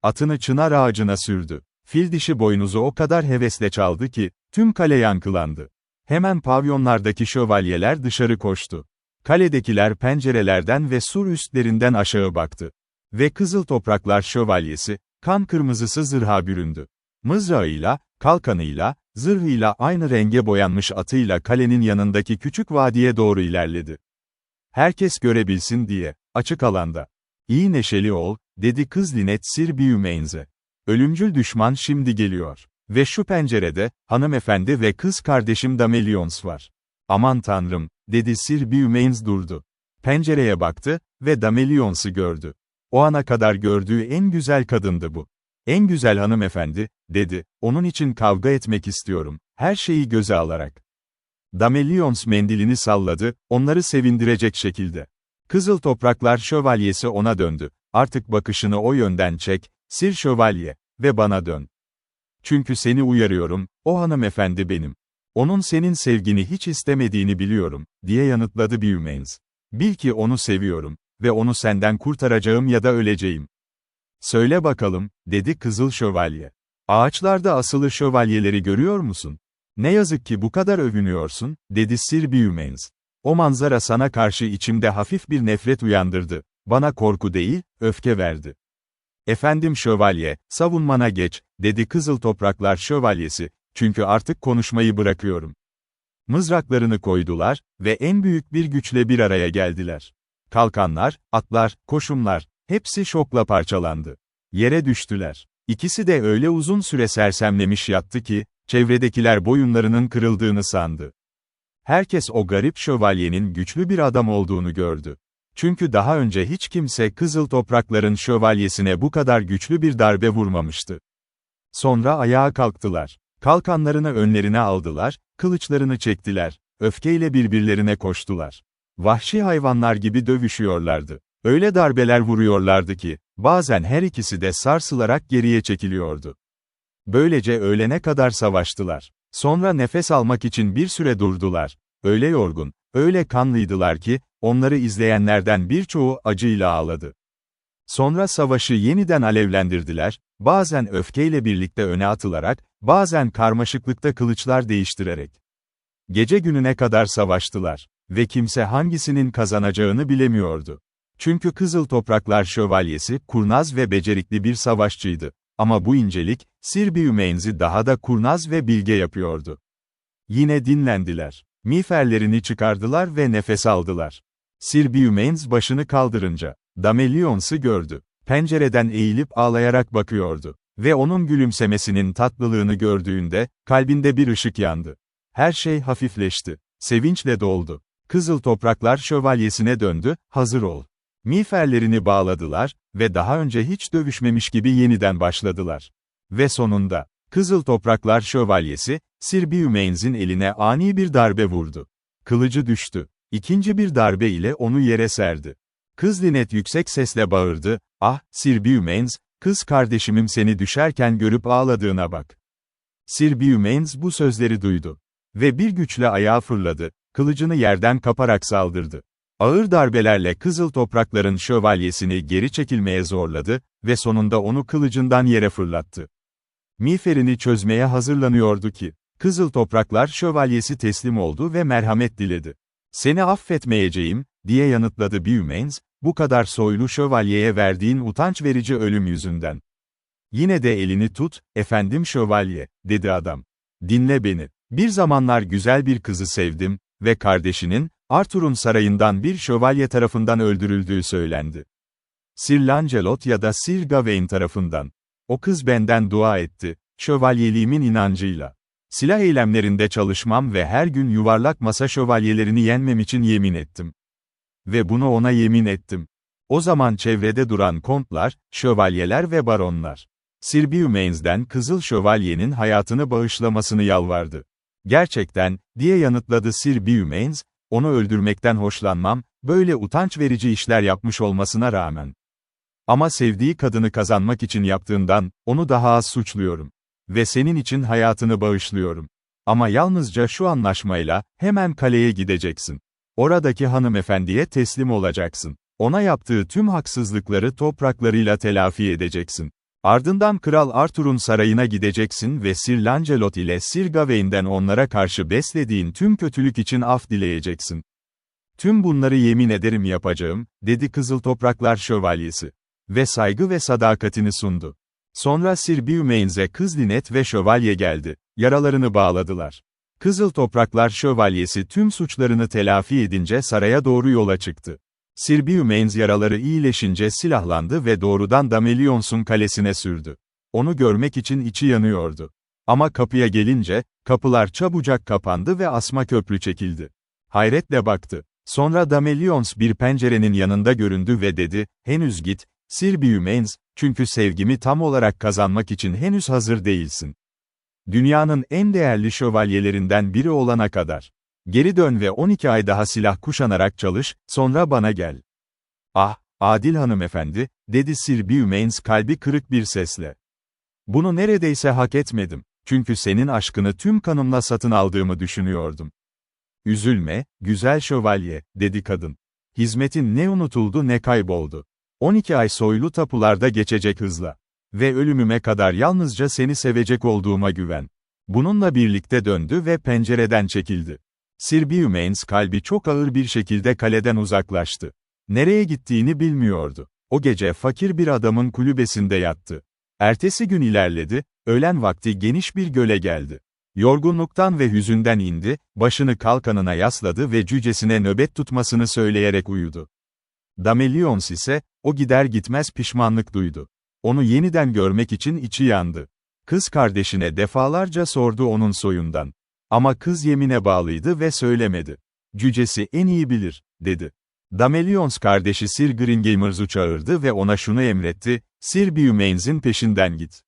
Atını çınar ağacına sürdü. Fil dişi boynuzu o kadar hevesle çaldı ki, tüm kale yankılandı. Hemen pavyonlardaki şövalyeler dışarı koştu. Kaledekiler pencerelerden ve sur üstlerinden aşağı baktı. Ve Kızıl Topraklar Şövalyesi, kan kırmızısı zırha büründü. Mızrağıyla, kalkanıyla, zırhıyla aynı renge boyanmış atıyla kalenin yanındaki küçük vadiye doğru ilerledi. Herkes görebilsin diye, açık alanda. "İyi neşeli ol," dedi kız Lynette Sir Beaumains'e. "Ölümcül düşman şimdi geliyor. Ve şu pencerede, hanımefendi ve kız kardeşim Damelions var." "Aman tanrım," dedi Sir Beaumains durdu. Pencereye baktı, ve Damelions'u gördü. O ana kadar gördüğü en güzel kadındı bu. "En güzel hanımefendi," dedi, "onun için kavga etmek istiyorum, her şeyi göze alarak." Damelions mendilini salladı, onları sevindirecek şekilde. Kızıl Topraklar Şövalyesi ona döndü. "Artık bakışını o yönden çek, Sir Şövalye, ve bana dön. Çünkü seni uyarıyorum, o hanımefendi benim. Onun senin sevgini hiç istemediğini biliyorum," diye yanıtladı Beaumains. "Bil ki onu seviyorum, ve onu senden kurtaracağım ya da öleceğim." "Söyle bakalım," dedi Kızıl Şövalye. "Ağaçlarda asılı şövalyeleri görüyor musun? Ne yazık ki bu kadar övünüyorsun," dedi Sir Beaumains. "O manzara sana karşı içimde hafif bir nefret uyandırdı. Bana korku değil, öfke verdi." "Efendim şövalye, savunmana geç," dedi Kızıl Topraklar Şövalyesi, "çünkü artık konuşmayı bırakıyorum." Mızraklarını koydular ve en büyük bir güçle bir araya geldiler. Kalkanlar, atlar, koşumlar, hepsi şokla parçalandı. Yere düştüler. İkisi de öyle uzun süre sersemlemiş yattı ki, çevredekiler boyunlarının kırıldığını sandı. Herkes o garip şövalyenin güçlü bir adam olduğunu gördü. Çünkü daha önce hiç kimse Kızıl Toprakların şövalyesine bu kadar güçlü bir darbe vurmamıştı. Sonra ayağa kalktılar. Kalkanlarını önlerine aldılar, kılıçlarını çektiler, öfkeyle birbirlerine koştular. Vahşi hayvanlar gibi dövüşüyorlardı. Öyle darbeler vuruyorlardı ki, bazen her ikisi de sarsılarak geriye çekiliyordu. Böylece öğlene kadar savaştılar. Sonra nefes almak için bir süre durdular. Öyle yorgun, öyle kanlıydılar ki, onları izleyenlerden birçoğu acıyla ağladı. Sonra savaşı yeniden alevlendirdiler, bazen öfkeyle birlikte öne atılarak, bazen karmaşıklıkta kılıçlar değiştirerek. Gece gününe kadar savaştılar ve kimse hangisinin kazanacağını bilemiyordu. Çünkü Kızıl Topraklar Şövalyesi, kurnaz ve becerikli bir savaşçıydı. Ama bu incelik, Sir Beaumains daha da kurnaz ve bilge yapıyordu. Yine dinlendiler. Miğferlerini çıkardılar ve nefes aldılar. Sir Beaumains başını kaldırınca, Damelions'u gördü. Pencereden eğilip ağlayarak bakıyordu. Ve onun gülümsemesinin tatlılığını gördüğünde, kalbinde bir ışık yandı. Her şey hafifleşti. Sevinçle doldu. Kızıl Topraklar Şövalyesi'ne döndü, hazır ol. Miğferlerini bağladılar ve daha önce hiç dövüşmemiş gibi yeniden başladılar. Ve sonunda, Kızıl Topraklar Şövalyesi, Sir Beaumains'in eline ani bir darbe vurdu. Kılıcı düştü. İkinci bir darbe ile onu yere serdi. Kız Lynette yüksek sesle bağırdı, "Ah, Sir Beaumains, kız kardeşimim seni düşerken görüp ağladığına bak." Sir Beaumains bu sözleri duydu. Ve bir güçle ayağa fırladı, kılıcını yerden kaparak saldırdı. Ağır darbelerle Kızıl Toprakların Şövalyesini geri çekilmeye zorladı ve sonunda onu kılıcından yere fırlattı. Miğferini çözmeye hazırlanıyordu ki, Kızıl Topraklar Şövalyesi teslim oldu ve merhamet diledi. "Seni affetmeyeceğim," diye yanıtladı Beaumains, "bu kadar soylu şövalyeye verdiğin utanç verici ölüm yüzünden." "Yine de elini tut, efendim şövalye," dedi adam. "Dinle beni. Bir zamanlar güzel bir kızı sevdim ve kardeşinin, Arthur'un sarayından bir şövalye tarafından öldürüldüğü söylendi. Sir Lancelot ya da Sir Gawain tarafından. O kız benden dua etti, şövalyeliğimin inancıyla. Silah eylemlerinde çalışmam ve her gün yuvarlak masa şövalyelerini yenmem için yemin ettim. Ve bunu ona yemin ettim. O zaman çevrede duran kontlar, şövalyeler ve baronlar, Sir Beaumains'den Kızıl Şövalye'nin hayatını bağışlamasını yalvardı. "Gerçekten," diye yanıtladı Sir Beaumains, "onu öldürmekten hoşlanmam, böyle utanç verici işler yapmış olmasına rağmen. Ama sevdiği kadını kazanmak için yaptığından, onu daha az suçluyorum. Ve senin için hayatını bağışlıyorum. Ama yalnızca şu anlaşmayla, hemen kaleye gideceksin. Oradaki hanımefendiye teslim olacaksın. Ona yaptığı tüm haksızlıkları topraklarıyla telafi edeceksin. Ardından Kral Arthur'un sarayına gideceksin ve Sir Lancelot ile Sir Gawain'den onlara karşı beslediğin tüm kötülük için af dileyeceksin. Tüm bunları yemin ederim yapacağım," dedi Kızıl Topraklar Şövalyesi. Ve saygı ve sadakatini sundu. Sonra Sir Beaumains'e kız Lynette ve şövalye geldi. Yaralarını bağladılar. Kızıl Topraklar Şövalyesi tüm suçlarını telafi edince saraya doğru yola çıktı. Sir Beaumains yaraları iyileşince silahlandı ve doğrudan Damelions'un kalesine sürdü. Onu görmek için içi yanıyordu. Ama kapıya gelince, kapılar çabucak kapandı ve asma köprü çekildi. Hayretle baktı. Sonra Damelions bir pencerenin yanında göründü ve dedi, "Henüz git, Sir Beaumains, çünkü sevgimi tam olarak kazanmak için henüz hazır değilsin. Dünyanın en değerli şövalyelerinden biri olana kadar. Geri dön ve 12 ay daha silah kuşanarak çalış, sonra bana gel." "Ah, adil hanımefendi," dedi Sir Beaumains kalbi kırık bir sesle. "Bunu neredeyse hak etmedim, çünkü senin aşkını tüm kanımla satın aldığımı düşünüyordum." "Üzülme, güzel şövalye," dedi kadın. "Hizmetin ne unutuldu ne kayboldu. 12 ay soylu tapularda geçecek hızla. Ve ölümüme kadar yalnızca seni sevecek olduğuma güven." Bununla birlikte döndü ve pencereden çekildi. Sir Beaumains kalbi çok ağır bir şekilde kaleden uzaklaştı. Nereye gittiğini bilmiyordu. O gece fakir bir adamın kulübesinde yattı. Ertesi gün ilerledi, öğlen vakti geniş bir göle geldi. Yorgunluktan ve hüzünden indi, başını kalkanına yasladı ve cücesine nöbet tutmasını söyleyerek uyudu. Damelions ise, o gider gitmez pişmanlık duydu. Onu yeniden görmek için içi yandı. Kız kardeşine defalarca sordu onun soyundan. Ama kız yemine bağlıydı ve söylemedi. "Cücesi en iyi bilir," dedi. Damelions kardeşi Sir Gringamers'u çağırdı ve ona şunu emretti, "Sir Beaumains'in peşinden git.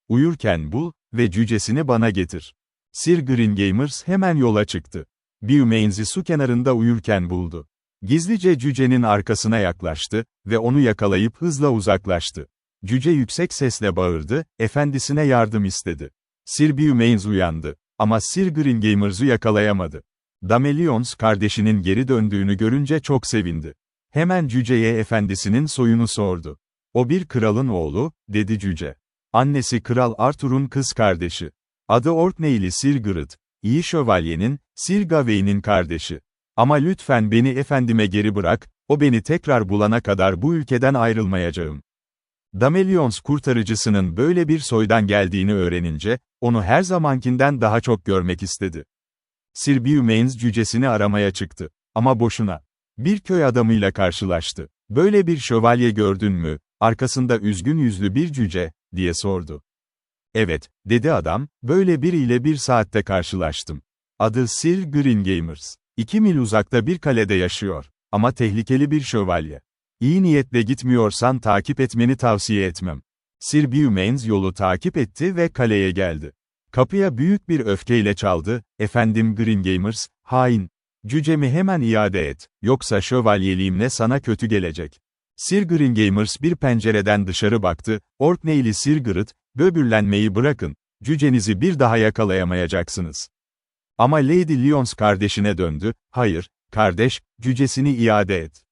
Uyurken bul ve cücesini bana getir." Sir Gringamers hemen yola çıktı. Beaumains'i su kenarında uyurken buldu. Gizlice cücenin arkasına yaklaştı ve onu yakalayıp hızla uzaklaştı. Cüce yüksek sesle bağırdı, efendisine yardım istedi. Sir Beaumains uyandı. Ama Sir Gringamers'u yakalayamadı. Damelions kardeşinin geri döndüğünü görünce çok sevindi. Hemen cüceye efendisinin soyunu sordu. O bir kralın oğlu, dedi cüce. Annesi Kral Arthur'un kız kardeşi. Adı Orkneyli Sir Gareth, iyi şövalyenin, Sir Gawain'in kardeşi. Ama lütfen beni efendime geri bırak, o beni tekrar bulana kadar bu ülkeden ayrılmayacağım. Damelions kurtarıcısının böyle bir soydan geldiğini öğrenince, onu her zamankinden daha çok görmek istedi. Sir Beaumains cücesini aramaya çıktı. Ama boşuna. Bir köy adamıyla karşılaştı. Böyle bir şövalye gördün mü, arkasında üzgün yüzlü bir cüce, diye sordu. Evet, dedi adam, böyle biriyle bir saatte karşılaştım. Adı Sir Gringamers. 2 mil uzakta bir kalede yaşıyor. Ama tehlikeli bir şövalye. İyi niyetle gitmiyorsan takip etmeni tavsiye etmem. Sir Beaumains yolu takip etti ve kaleye geldi. Kapıya büyük bir öfkeyle çaldı, efendim Gringamers, hain. Cücemi hemen iade et, yoksa şövalyeliğimle sana kötü gelecek. Sir Gringamers bir pencereden dışarı baktı, Orkneyli Sir Gareth, böbürlenmeyi bırakın, cücenizi bir daha yakalayamayacaksınız. Ama Lady Lyons kardeşine döndü, hayır, kardeş, cücesini iade et.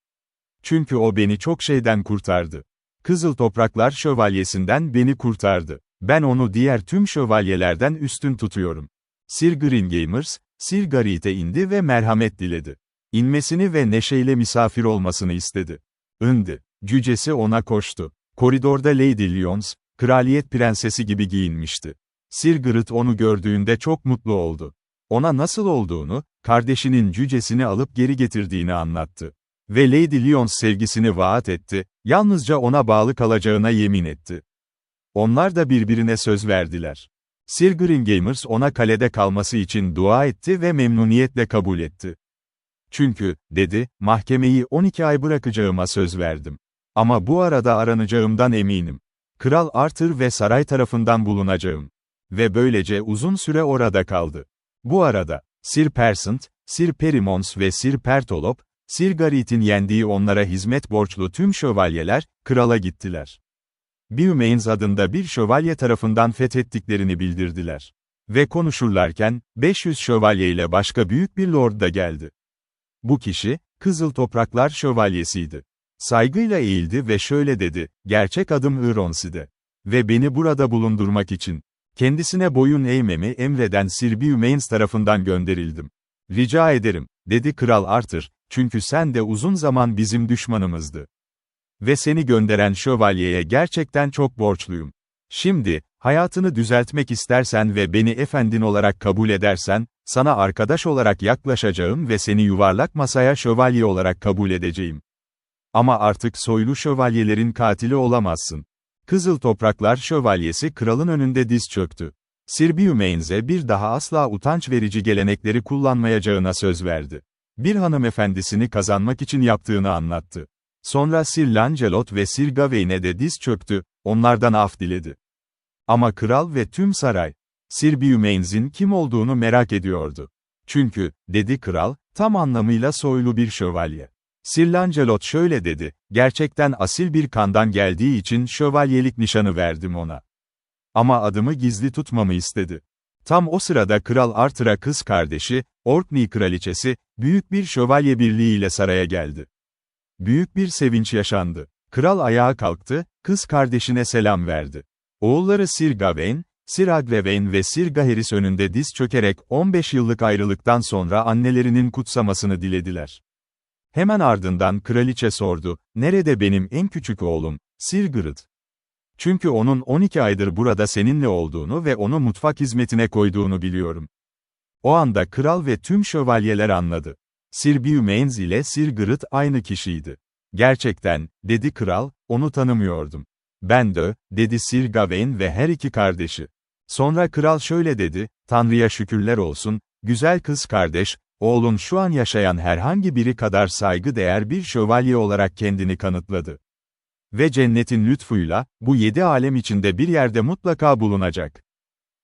Çünkü o beni çok şeyden kurtardı. Kızıl Topraklar Şövalyesi'nden beni kurtardı. Ben onu diğer tüm şövalyelerden üstün tutuyorum. Sir Gringamers, Sir Gareth'e indi ve merhamet diledi. İnmesini ve neşeyle misafir olmasını istedi. İndi. Cücesi ona koştu. Koridorda Lady Lyons, kraliyet prensesi gibi giyinmişti. Sir Gareth onu gördüğünde çok mutlu oldu. Ona nasıl olduğunu, kardeşinin cücesini alıp geri getirdiğini anlattı. Ve Lady Lyons sevgisini vaat etti, yalnızca ona bağlı kalacağına yemin etti. Onlar da birbirine söz verdiler. Sir Gringamers ona kalede kalması için dua etti ve memnuniyetle kabul etti. Çünkü, dedi, mahkemeyi 12 ay bırakacağıma söz verdim. Ama bu arada aranacağımdan eminim. Kral Arthur ve saray tarafından bulunacağım. Ve böylece uzun süre orada kaldı. Bu arada, Sir Persant, Sir Perimons ve Sir Pertolop, Sir Gareth'in yendiği onlara hizmet borçlu tüm şövalyeler, krala gittiler. Beaumains adında bir şövalye tarafından fethettiklerini bildirdiler. Ve konuşurlarken, 500 şövalye ile başka büyük bir lord da geldi. Bu kişi, Kızıl Topraklar Şövalyesiydi. Saygıyla eğildi ve şöyle dedi, gerçek adım Euronsi'de. Ve beni burada bulundurmak için, kendisine boyun eğmemi emreden Sir Beaumains tarafından gönderildim. Rica ederim, dedi Kral Arthur, çünkü sen de uzun zaman bizim düşmanımızdı. Ve seni gönderen şövalyeye gerçekten çok borçluyum. Şimdi, hayatını düzeltmek istersen ve beni efendin olarak kabul edersen, sana arkadaş olarak yaklaşacağım ve seni yuvarlak masaya şövalye olarak kabul edeceğim. Ama artık soylu şövalyelerin katili olamazsın. Kızıl Topraklar Şövalyesi kralın önünde diz çöktü. Sir Beaumains'e bir daha asla utanç verici gelenekleri kullanmayacağına söz verdi. Bir hanımefendisini kazanmak için yaptığını anlattı. Sonra Sir Lancelot ve Sir Gawain'e de diz çöktü, onlardan af diledi. Ama kral ve tüm saray, Sir Beaumains'in kim olduğunu merak ediyordu. Çünkü, dedi kral, tam anlamıyla soylu bir şövalye. Sir Lancelot şöyle dedi, gerçekten asil bir kandan geldiği için şövalyelik nişanı verdim ona. Ama adımı gizli tutmamı istedi. Tam o sırada Kral Arthur'a kız kardeşi, Orkney kraliçesi, büyük bir şövalye birliğiyle saraya geldi. Büyük bir sevinç yaşandı. Kral ayağa kalktı, kız kardeşine selam verdi. Oğulları Sir Gawain, Sir Agwevain ve Sir Gaheris önünde diz çökerek 15 yıllık ayrılıktan sonra annelerinin kutsamasını dilediler. Hemen ardından kraliçe sordu, nerede benim en küçük oğlum, Sir Gareth? Çünkü onun 12 aydır burada seninle olduğunu ve onu mutfak hizmetine koyduğunu biliyorum. O anda kral ve tüm şövalyeler anladı. Sir Beaumains ile Sir Gareth aynı kişiydi. Gerçekten, dedi kral, onu tanımıyordum. Ben de, dedi Sir Gawain ve her iki kardeşi. Sonra kral şöyle dedi, Tanrı'ya şükürler olsun, güzel kız kardeş, oğlun şu an yaşayan herhangi biri kadar saygıdeğer bir şövalye olarak kendini kanıtladı. Ve cennetin lütfuyla, bu 7 alem içinde bir yerde mutlaka bulunacak.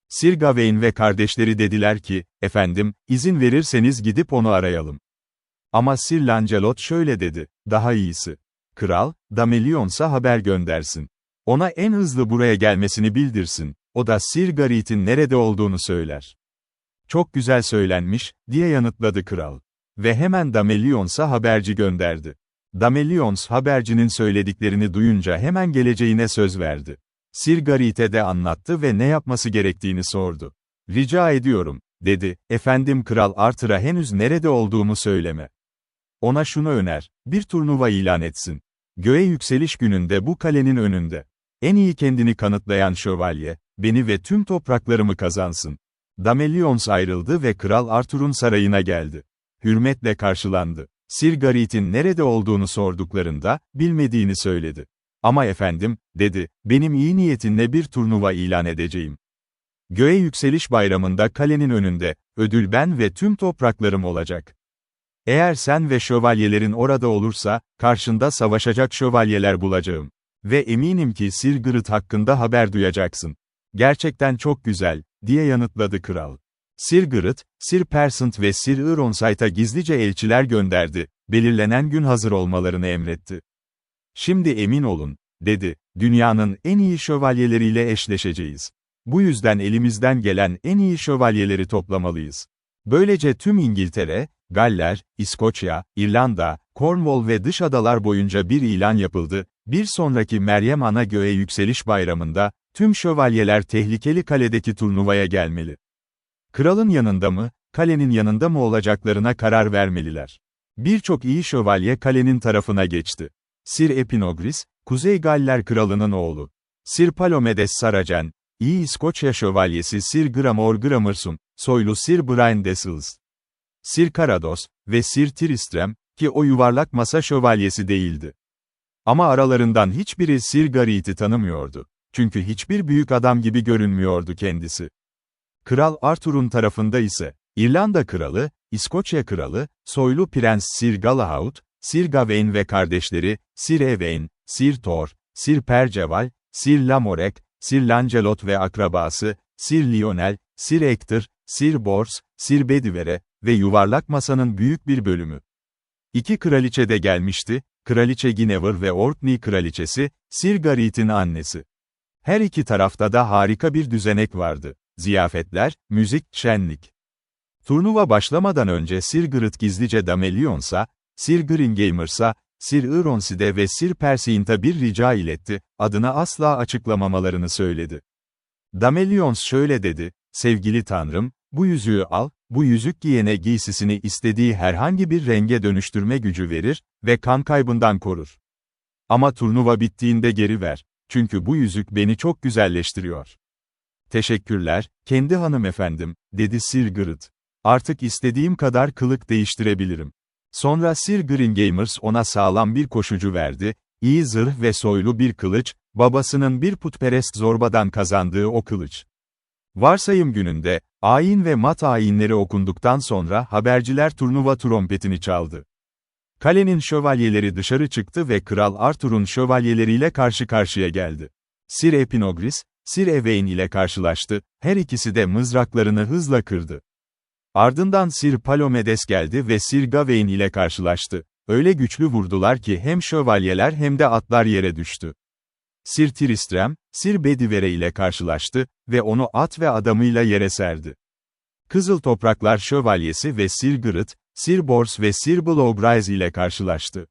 Sir Gawain ve kardeşleri dediler ki, efendim, izin verirseniz gidip onu arayalım. Ama Sir Lancelot şöyle dedi, daha iyisi. Kral, Damelions'a haber göndersin. Ona en hızlı buraya gelmesini bildirsin, o da Sir Gareth'in nerede olduğunu söyler. Çok güzel söylenmiş, diye yanıtladı kral. Ve hemen Damelions'a haberci gönderdi. Damelions habercinin söylediklerini duyunca hemen geleceğine söz verdi. Sir Gareth'e de anlattı ve ne yapması gerektiğini sordu. "Rica ediyorum," dedi, "efendim Kral Arthur'a henüz nerede olduğumu söyleme. Ona şunu öner, bir turnuva ilan etsin. Göğe yükseliş gününde bu kalenin önünde. En iyi kendini kanıtlayan şövalye, beni ve tüm topraklarımı kazansın." Damelions ayrıldı ve Kral Arthur'un sarayına geldi. Hürmetle karşılandı. Sir Gareth'in nerede olduğunu sorduklarında, bilmediğini söyledi. "Ama efendim," dedi, "benim iyi niyetinle bir turnuva ilan edeceğim. Göğe yükseliş bayramında kalenin önünde, ödül ben ve tüm topraklarım olacak. Eğer sen ve şövalyelerin orada olursa, karşında savaşacak şövalyeler bulacağım. Ve eminim ki Sir Gareth hakkında haber duyacaksın." "Gerçekten çok güzel," diye yanıtladı kral. Sir Gareth, Sir Persant ve Sir Ironsight'a gizlice elçiler gönderdi, belirlenen gün hazır olmalarını emretti. "Şimdi emin olun," dedi, "dünyanın en iyi şövalyeleriyle eşleşeceğiz. Bu yüzden elimizden gelen en iyi şövalyeleri toplamalıyız." Böylece tüm İngiltere, Galler, İskoçya, İrlanda, Cornwall ve dış adalar boyunca bir ilan yapıldı, bir sonraki Meryem Ana Göğe Yükseliş Bayramı'nda, tüm şövalyeler tehlikeli kaledeki turnuvaya gelmeli. Kralın yanında mı, kalenin yanında mı olacaklarına karar vermeliler. Birçok iyi şövalye kalenin tarafına geçti. Sir Epinogris, Kuzey Galler Kralı'nın oğlu. Sir Palomedes Saracen, iyi İskoçya şövalyesi Sir Gramor Gramerson, soylu Sir Brian Desles. Sir Carados ve Sir Tristram, ki o yuvarlak masa şövalyesi değildi. Ama aralarından hiçbiri Sir Gareth'i tanımıyordu. Çünkü hiçbir büyük adam gibi görünmüyordu kendisi. Kral Arthur'un tarafında ise, İrlanda Kralı, İskoçya Kralı, soylu Prens Sir Galahad, Sir Gawain ve kardeşleri, Sir Ewain, Sir Thor, Sir Perceval, Sir Lamorek, Sir Lancelot ve akrabası, Sir Lionel, Sir Ector, Sir Bors, Sir Bedivere ve yuvarlak masanın büyük bir bölümü. İki kraliçe de gelmişti, Kraliçe Guinevere ve Orkney Kraliçesi, Sir Gareth'in annesi. Her iki tarafta da harika bir düzenek vardı. Ziyafetler, müzik, şenlik. Turnuva başlamadan önce Sir Gareth gizlice Damelions'a, Sir Gringamers'a, Sir Ironsid'e ve Sir Perceint'a bir rica iletti, adını asla açıklamamalarını söyledi. Damelions şöyle dedi, "Sevgili Tanrım, bu yüzüğü al, bu yüzük giyene giysisini istediği herhangi bir renge dönüştürme gücü verir ve kan kaybından korur. Ama turnuva bittiğinde geri ver, çünkü bu yüzük beni çok güzelleştiriyor." "Teşekkürler, kendi hanımefendim," dedi Sir Gareth. "Artık istediğim kadar kılık değiştirebilirim." Sonra Sir Gringamers ona sağlam bir koşucu verdi, iyi zırh ve soylu bir kılıç, babasının bir putperest zorbadan kazandığı o kılıç. Varsayım gününde, ayin ve mat ayinleri okunduktan sonra haberciler turnuva trompetini çaldı. Kalenin şövalyeleri dışarı çıktı ve Kral Arthur'un şövalyeleriyle karşı karşıya geldi. Sir Epinogris, Sir Ewain ile karşılaştı, her ikisi de mızraklarını hızla kırdı. Ardından Sir Palomedes geldi ve Sir Gawain ile karşılaştı. Öyle güçlü vurdular ki hem şövalyeler hem de atlar yere düştü. Sir Tristram, Sir Bedivere ile karşılaştı ve onu at ve adamıyla yere serdi. Kızıl Topraklar Şövalyesi ve Sir Gareth, Sir Bors ve Sir Blowbrize ile karşılaştı.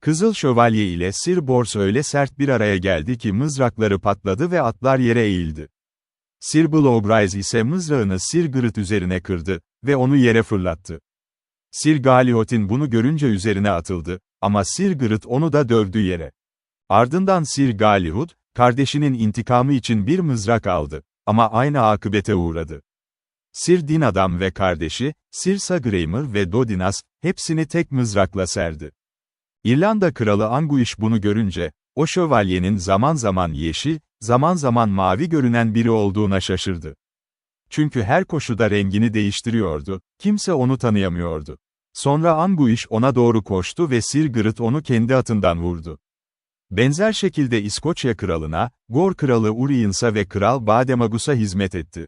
Kızıl Şövalye ile Sir Bors öyle sert bir araya geldi ki mızrakları patladı ve atlar yere eğildi. Sir Blowbrize ise mızrağını Sir Gareth üzerine kırdı ve onu yere fırlattı. Sir Galihot'in bunu görünce üzerine atıldı, ama Sir Gareth onu da dövdü yere. Ardından Sir Galihot, kardeşinin intikamı için bir mızrak aldı, ama aynı akıbete uğradı. Sir Dinadam ve kardeşi, Sir Sagramer ve Dodinas, hepsini tek mızrakla serdi. İrlanda Kralı Anguish bunu görünce, o şövalyenin zaman zaman yeşil, zaman zaman mavi görünen biri olduğuna şaşırdı. Çünkü her koşuda rengini değiştiriyordu, kimse onu tanıyamıyordu. Sonra Anguish ona doğru koştu ve Sir Gareth onu kendi atından vurdu. Benzer şekilde İskoçya Kralı'na, Gor Kralı Uriens'a ve Kral Bademagus'a hizmet etti.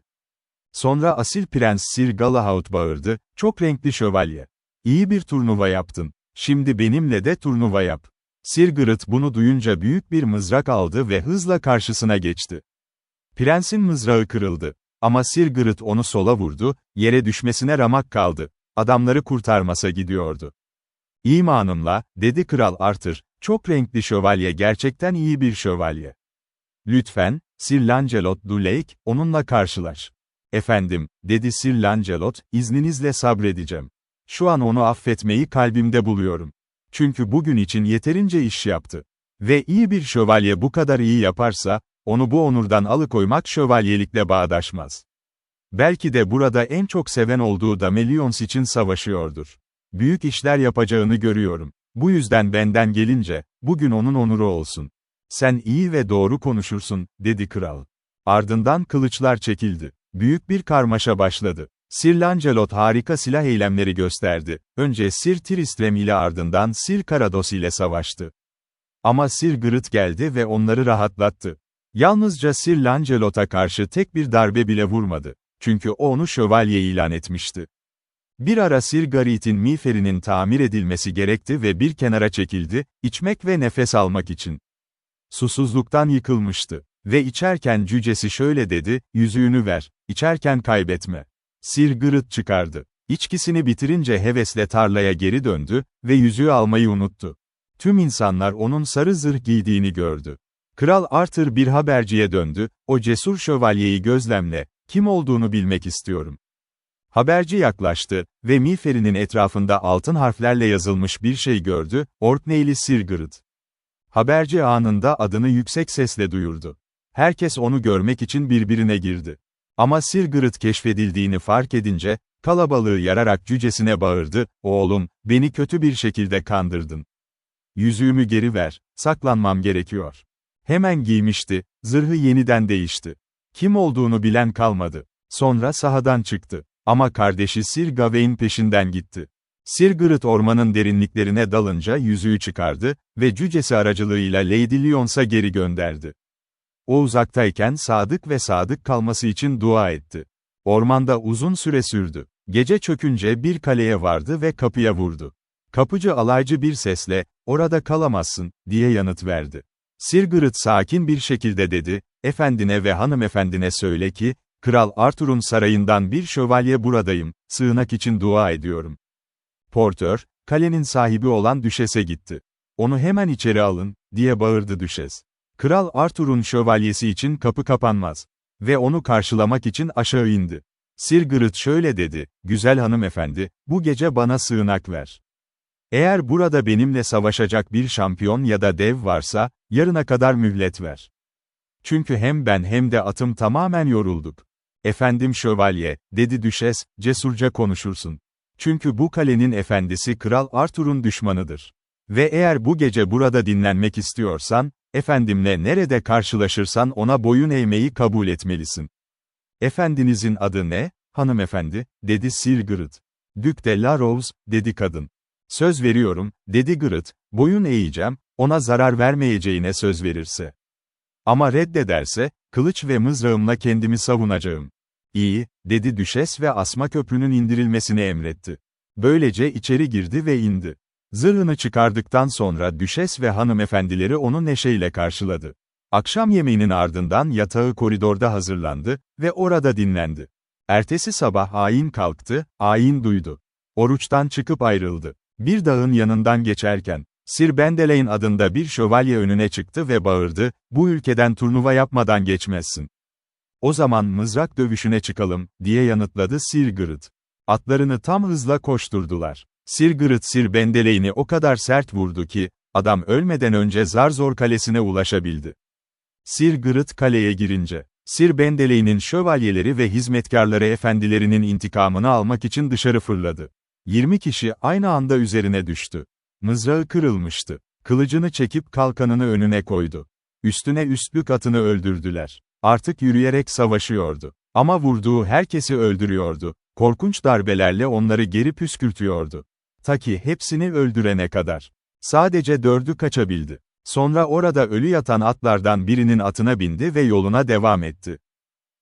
Sonra asil Prens Sir Galahad bağırdı, "Çok renkli şövalye. İyi bir turnuva yaptın. Şimdi benimle de turnuva yap." Sir Gareth bunu duyunca büyük bir mızrak aldı ve hızla karşısına geçti. Prensin mızrağı kırıldı. Ama Sir Gareth onu sola vurdu, yere düşmesine ramak kaldı. Adamları kurtarmasa gidiyordu. İmanımla, dedi Kral Arthur, çok renkli şövalye gerçekten iyi bir şövalye. Lütfen, Sir Lancelot du Lake, onunla karşılaş. Efendim, dedi Sir Lancelot, izninizle sabredeceğim. Şu an onu affetmeyi kalbimde buluyorum. Çünkü bugün için yeterince iş yaptı. Ve iyi bir şövalye bu kadar iyi yaparsa, onu bu onurdan alıkoymak şövalyelikle bağdaşmaz. Belki de burada en çok seven olduğu Damelions için savaşıyordur. Büyük işler yapacağını görüyorum. Bu yüzden benden gelince, bugün onun onuru olsun. Sen iyi ve doğru konuşursun, dedi kral. Ardından kılıçlar çekildi. Büyük bir karmaşa başladı. Sir Lancelot harika silah eylemleri gösterdi. Önce Sir Tristram ile ardından Sir Carados ile savaştı. Ama Sir Gareth geldi ve onları rahatlattı. Yalnızca Sir Lancelot'a karşı tek bir darbe bile vurmadı. Çünkü o onu şövalye ilan etmişti. Bir ara Sir Gareth'in miğferinin tamir edilmesi gerekti ve bir kenara çekildi, içmek ve nefes almak için. Susuzluktan yıkılmıştı. Ve içerken cücesi şöyle dedi, yüzüğünü ver, içerken kaybetme. Sir Gareth çıkardı. İçkisini bitirince hevesle tarlaya geri döndü ve yüzüğü almayı unuttu. Tüm insanlar onun sarı zırh giydiğini gördü. Kral Arthur bir haberciye döndü, o cesur şövalyeyi gözlemle, kim olduğunu bilmek istiyorum. Haberci yaklaştı ve miğferinin etrafında altın harflerle yazılmış bir şey gördü, Orkneyli Sir Gareth. Haberci anında adını yüksek sesle duyurdu. Herkes onu görmek için birbirine girdi. Ama Sir Gareth keşfedildiğini fark edince, kalabalığı yararak cücesine bağırdı, oğlum, beni kötü bir şekilde kandırdın. Yüzüğümü geri ver, saklanmam gerekiyor. Hemen giymişti, zırhı yeniden değişti. Kim olduğunu bilen kalmadı. Sonra sahadan çıktı. Ama kardeşi Sir Gawain peşinden gitti. Sir Gareth ormanın derinliklerine dalınca yüzüğü çıkardı ve cücesi aracılığıyla Lady Lyons'a geri gönderdi. O uzaktayken sadık ve sadık kalması için dua etti. Ormanda uzun süre sürdü. Gece çökünce bir kaleye vardı ve kapıya vurdu. Kapıcı alaycı bir sesle, orada kalamazsın, diye yanıt verdi. Sir Gareth sakin bir şekilde dedi, efendine ve hanımefendine söyle ki, Kral Arthur'un sarayından bir şövalye buradayım, sığınak için dua ediyorum. Portör, kalenin sahibi olan düşese gitti. Onu hemen içeri alın, diye bağırdı düşes. Kral Arthur'un şövalyesi için kapı kapanmaz. Ve onu karşılamak için aşağı indi. Sir Gareth şöyle dedi, güzel hanımefendi, bu gece bana sığınak ver. Eğer burada benimle savaşacak bir şampiyon ya da dev varsa, yarına kadar mühlet ver. Çünkü hem ben hem de atım tamamen yorulduk. Efendim şövalye, dedi düşes, cesurca konuşursun. Çünkü bu kalenin efendisi Kral Arthur'un düşmanıdır. Ve eğer bu gece burada dinlenmek istiyorsan, efendimle nerede karşılaşırsan ona boyun eğmeyi kabul etmelisin. Efendinizin adı ne, hanımefendi, dedi Sir Gareth. Duc de la Rose, dedi kadın. Söz veriyorum, dedi Gareth, boyun eğeceğim, ona zarar vermeyeceğine söz verirse. Ama reddederse, kılıç ve mızrağımla kendimi savunacağım. İyi, dedi düşes ve asma köprünün indirilmesini emretti. Böylece içeri girdi ve indi. Zırhını çıkardıktan sonra düşes ve hanımefendileri onu neşeyle karşıladı. Akşam yemeğinin ardından yatağı koridorda hazırlandı ve orada dinlendi. Ertesi sabah ayin kalktı, ayin duydu. Oruçtan çıkıp ayrıldı. Bir dağın yanından geçerken, Sir Bendelain adında bir şövalye önüne çıktı ve bağırdı, bu ülkeden turnuva yapmadan geçmezsin. O zaman mızrak dövüşüne çıkalım, diye yanıtladı Sir Gareth. Atlarını tam hızla koşturdular. Sir Gareth Sir Bendelain'i o kadar sert vurdu ki, adam ölmeden önce zar zor kalesine ulaşabildi. Sir Gareth kaleye girince, Sir Bendelain'in şövalyeleri ve hizmetkarları efendilerinin intikamını almak için dışarı fırladı. 20 kişi aynı anda üzerine düştü. Mızrağı kırılmıştı. Kılıcını çekip kalkanını önüne koydu. Üstüne üstlük atını öldürdüler. Artık yürüyerek savaşıyordu. Ama vurduğu herkesi öldürüyordu. Korkunç darbelerle onları geri püskürtüyordu. Ta ki hepsini öldürene kadar. Sadece 4'ü kaçabildi. Sonra orada ölü yatan atlardan birinin atına bindi ve yoluna devam etti.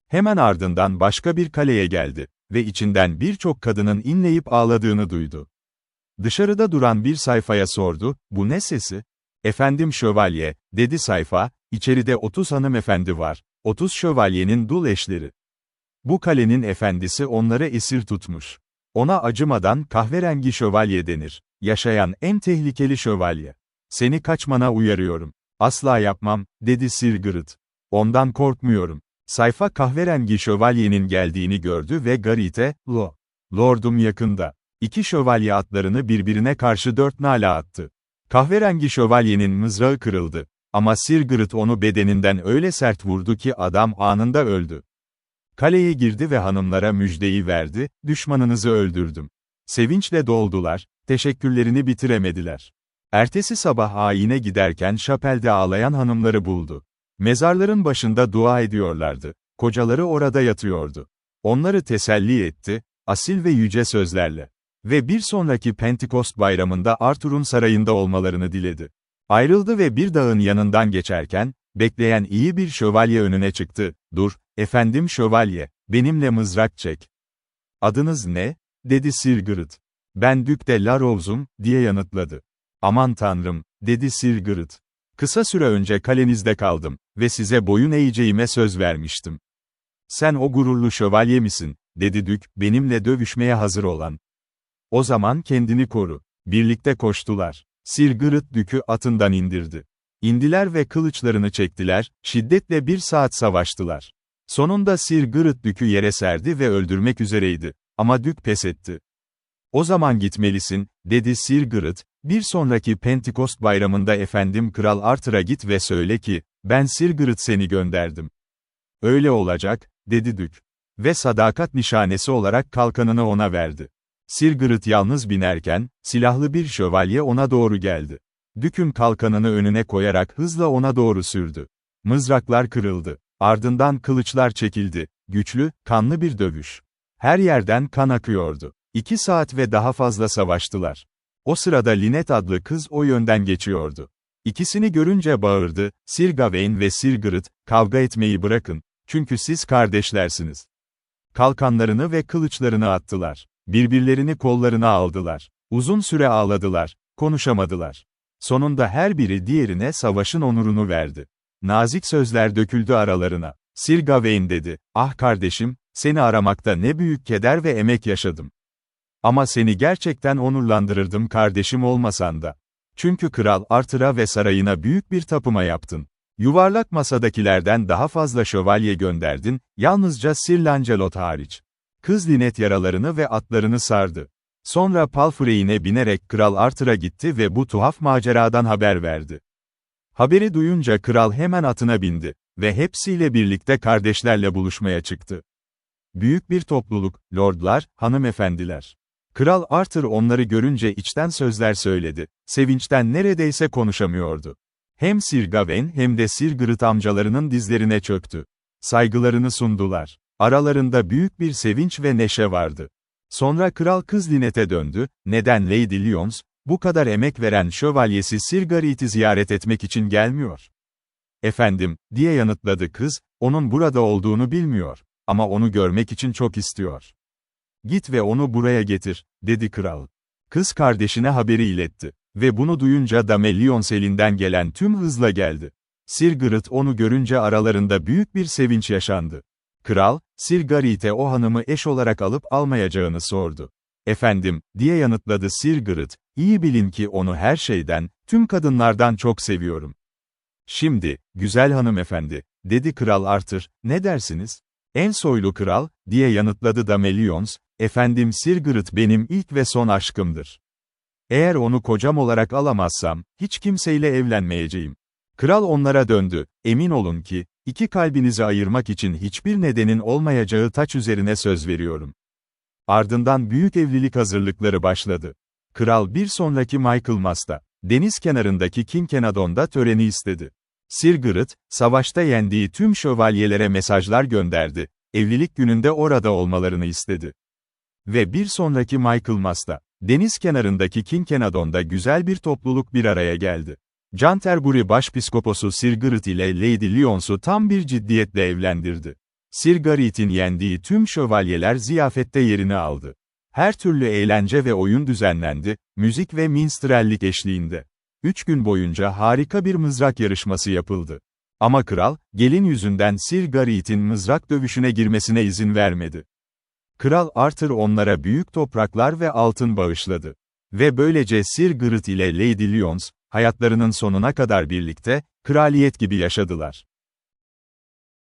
Hemen ardından başka bir kaleye geldi ve içinden birçok kadının inleyip ağladığını duydu. Dışarıda duran bir sayfaya sordu, bu ne sesi? Efendim şövalye, dedi sayfa, içeride 30 hanımefendi var, 30 şövalyenin dul eşleri. Bu kalenin efendisi onları esir tutmuş. Ona acımadan kahverengi şövalye denir. Yaşayan en tehlikeli şövalye. Seni kaçmana uyarıyorum. Asla yapmam, dedi Sir Gareth. Ondan korkmuyorum. Sayfa kahverengi şövalyenin geldiğini gördü ve Gareth'e, Lordum yakında. İki şövalye atlarını birbirine karşı 4 nala attı. Kahverengi şövalyenin mızrağı kırıldı. Ama Sir Gareth onu bedeninden öyle sert vurdu ki adam anında öldü. Kaleye girdi ve hanımlara müjdeyi verdi, düşmanınızı öldürdüm. Sevinçle doldular, teşekkürlerini bitiremediler. Ertesi sabah ayine giderken şapelde ağlayan hanımları buldu. Mezarların başında dua ediyorlardı. Kocaları orada yatıyordu. Onları teselli etti, asil ve yüce sözlerle. Ve bir sonraki Pentekost bayramında Arthur'un sarayında olmalarını diledi. Ayrıldı ve bir dağın yanından geçerken, bekleyen iyi bir şövalye önüne çıktı. "Dur, efendim şövalye, benimle mızrak çek." "Adınız ne?" dedi Sir Gareth. "Ben Duc de la Rose'um," diye yanıtladı. "Aman tanrım," dedi Sir Gareth. "Kısa süre önce kalenizde kaldım ve size boyun eğeceğime söz vermiştim." "Sen o gururlu şövalye misin?" dedi Duc, benimle dövüşmeye hazır olan. "O zaman kendini koru." Birlikte koştular. Sir Gareth Duc'u atından indirdi. İndiler ve kılıçlarını çektiler, şiddetle 1 saat savaştılar. Sonunda Sir Gareth Duc'u yere serdi ve öldürmek üzereydi. Ama Duc pes etti. "O zaman gitmelisin," dedi Sir Gareth, "bir sonraki Pentekost bayramında efendim Kral Arthur'a git ve söyle ki, ben Sir Gareth seni gönderdim." "Öyle olacak," dedi Duc. Ve sadakat nişanesi olarak kalkanını ona verdi. Sir Gareth yalnız binerken, silahlı bir şövalye ona doğru geldi. Duc'un kalkanını önüne koyarak hızla ona doğru sürdü. Mızraklar kırıldı. Ardından kılıçlar çekildi. Güçlü, kanlı bir dövüş. Her yerden kan akıyordu. 2 saat ve daha fazla savaştılar. O sırada Lynette adlı kız o yönden geçiyordu. İkisini görünce bağırdı, "Sir Gawain ve Sir Gareth, kavga etmeyi bırakın, çünkü siz kardeşlersiniz." Kalkanlarını ve kılıçlarını attılar. Birbirlerini kollarına aldılar. Uzun süre ağladılar, konuşamadılar. Sonunda her biri diğerine savaşın onurunu verdi. Nazik sözler döküldü aralarına. Sir Gawain dedi, "Ah kardeşim, seni aramakta ne büyük keder ve emek yaşadım. Ama seni gerçekten onurlandırırdım kardeşim olmasan da. Çünkü Kral Arthur'a ve sarayına büyük bir tapıma yaptın. Yuvarlak masadakilerden daha fazla şövalye gönderdin, yalnızca Sir Lancelot hariç." Kız Lynette yaralarını ve atlarını sardı. Sonra Palfrey'ine binerek Kral Arthur'a gitti ve bu tuhaf maceradan haber verdi. Haberi duyunca kral hemen atına bindi ve hepsiyle birlikte kardeşlerle buluşmaya çıktı. Büyük bir topluluk, lordlar, hanımefendiler. Kral Arthur onları görünce içten sözler söyledi, sevinçten neredeyse konuşamıyordu. Hem Sir Gawain hem de Sir Gareth amcalarının dizlerine çöktü. Saygılarını sundular. Aralarında büyük bir sevinç ve neşe vardı. Sonra kral kız Lynette'e döndü, "Neden Lady Lyons, bu kadar emek veren şövalyesi Sir Gareth'i ziyaret etmek için gelmiyor?" "Efendim," diye yanıtladı kız, "onun burada olduğunu bilmiyor. Ama onu görmek için çok istiyor." "Git ve onu buraya getir," dedi kral. Kız kardeşine haberi iletti. Ve bunu duyunca Dame Lyons elinden gelen tüm hızla geldi. Sir Gareth onu görünce aralarında büyük bir sevinç yaşandı. Kral, Sir Gareth'e o hanımı eş olarak alıp almayacağını sordu. "Efendim," diye yanıtladı Sir Gareth, "iyi bilin ki onu her şeyden, tüm kadınlardan çok seviyorum." "Şimdi, güzel hanımefendi," dedi Kral Arthur, "ne dersiniz?" "En soylu kral," diye yanıtladı Dame Lyons, "efendim Sir Gareth benim ilk ve son aşkımdır. Eğer onu kocam olarak alamazsam, hiç kimseyle evlenmeyeceğim." Kral onlara döndü, "Emin olun ki, 2 kalbinizi ayırmak için hiçbir nedenin olmayacağı taç üzerine söz veriyorum." Ardından büyük evlilik hazırlıkları başladı. Kral bir sonraki Michaelmas'ta, deniz kenarındaki Kinkenadon'da töreni istedi. Sir Gareth, savaşta yendiği tüm şövalyelere mesajlar gönderdi, evlilik gününde orada olmalarını istedi. Ve bir sonraki Michaelmas'ta, deniz kenarındaki Kinkenadon'da güzel bir topluluk bir araya geldi. Canterbury Başpiskoposu Sir Gareth ile Lady Lyons'u tam bir ciddiyetle evlendirdi. Sir Gareth'in yendiği tüm şövalyeler ziyafette yerini aldı. Her türlü eğlence ve oyun düzenlendi, müzik ve minstrellik eşliğinde. 3 gün boyunca harika bir mızrak yarışması yapıldı. Ama kral, gelin yüzünden Sir Gareth'in mızrak dövüşüne girmesine izin vermedi. Kral Arthur onlara büyük topraklar ve altın bağışladı. Ve böylece Sir Gareth ile Lady Lyons, hayatlarının sonuna kadar birlikte, kraliyet gibi yaşadılar.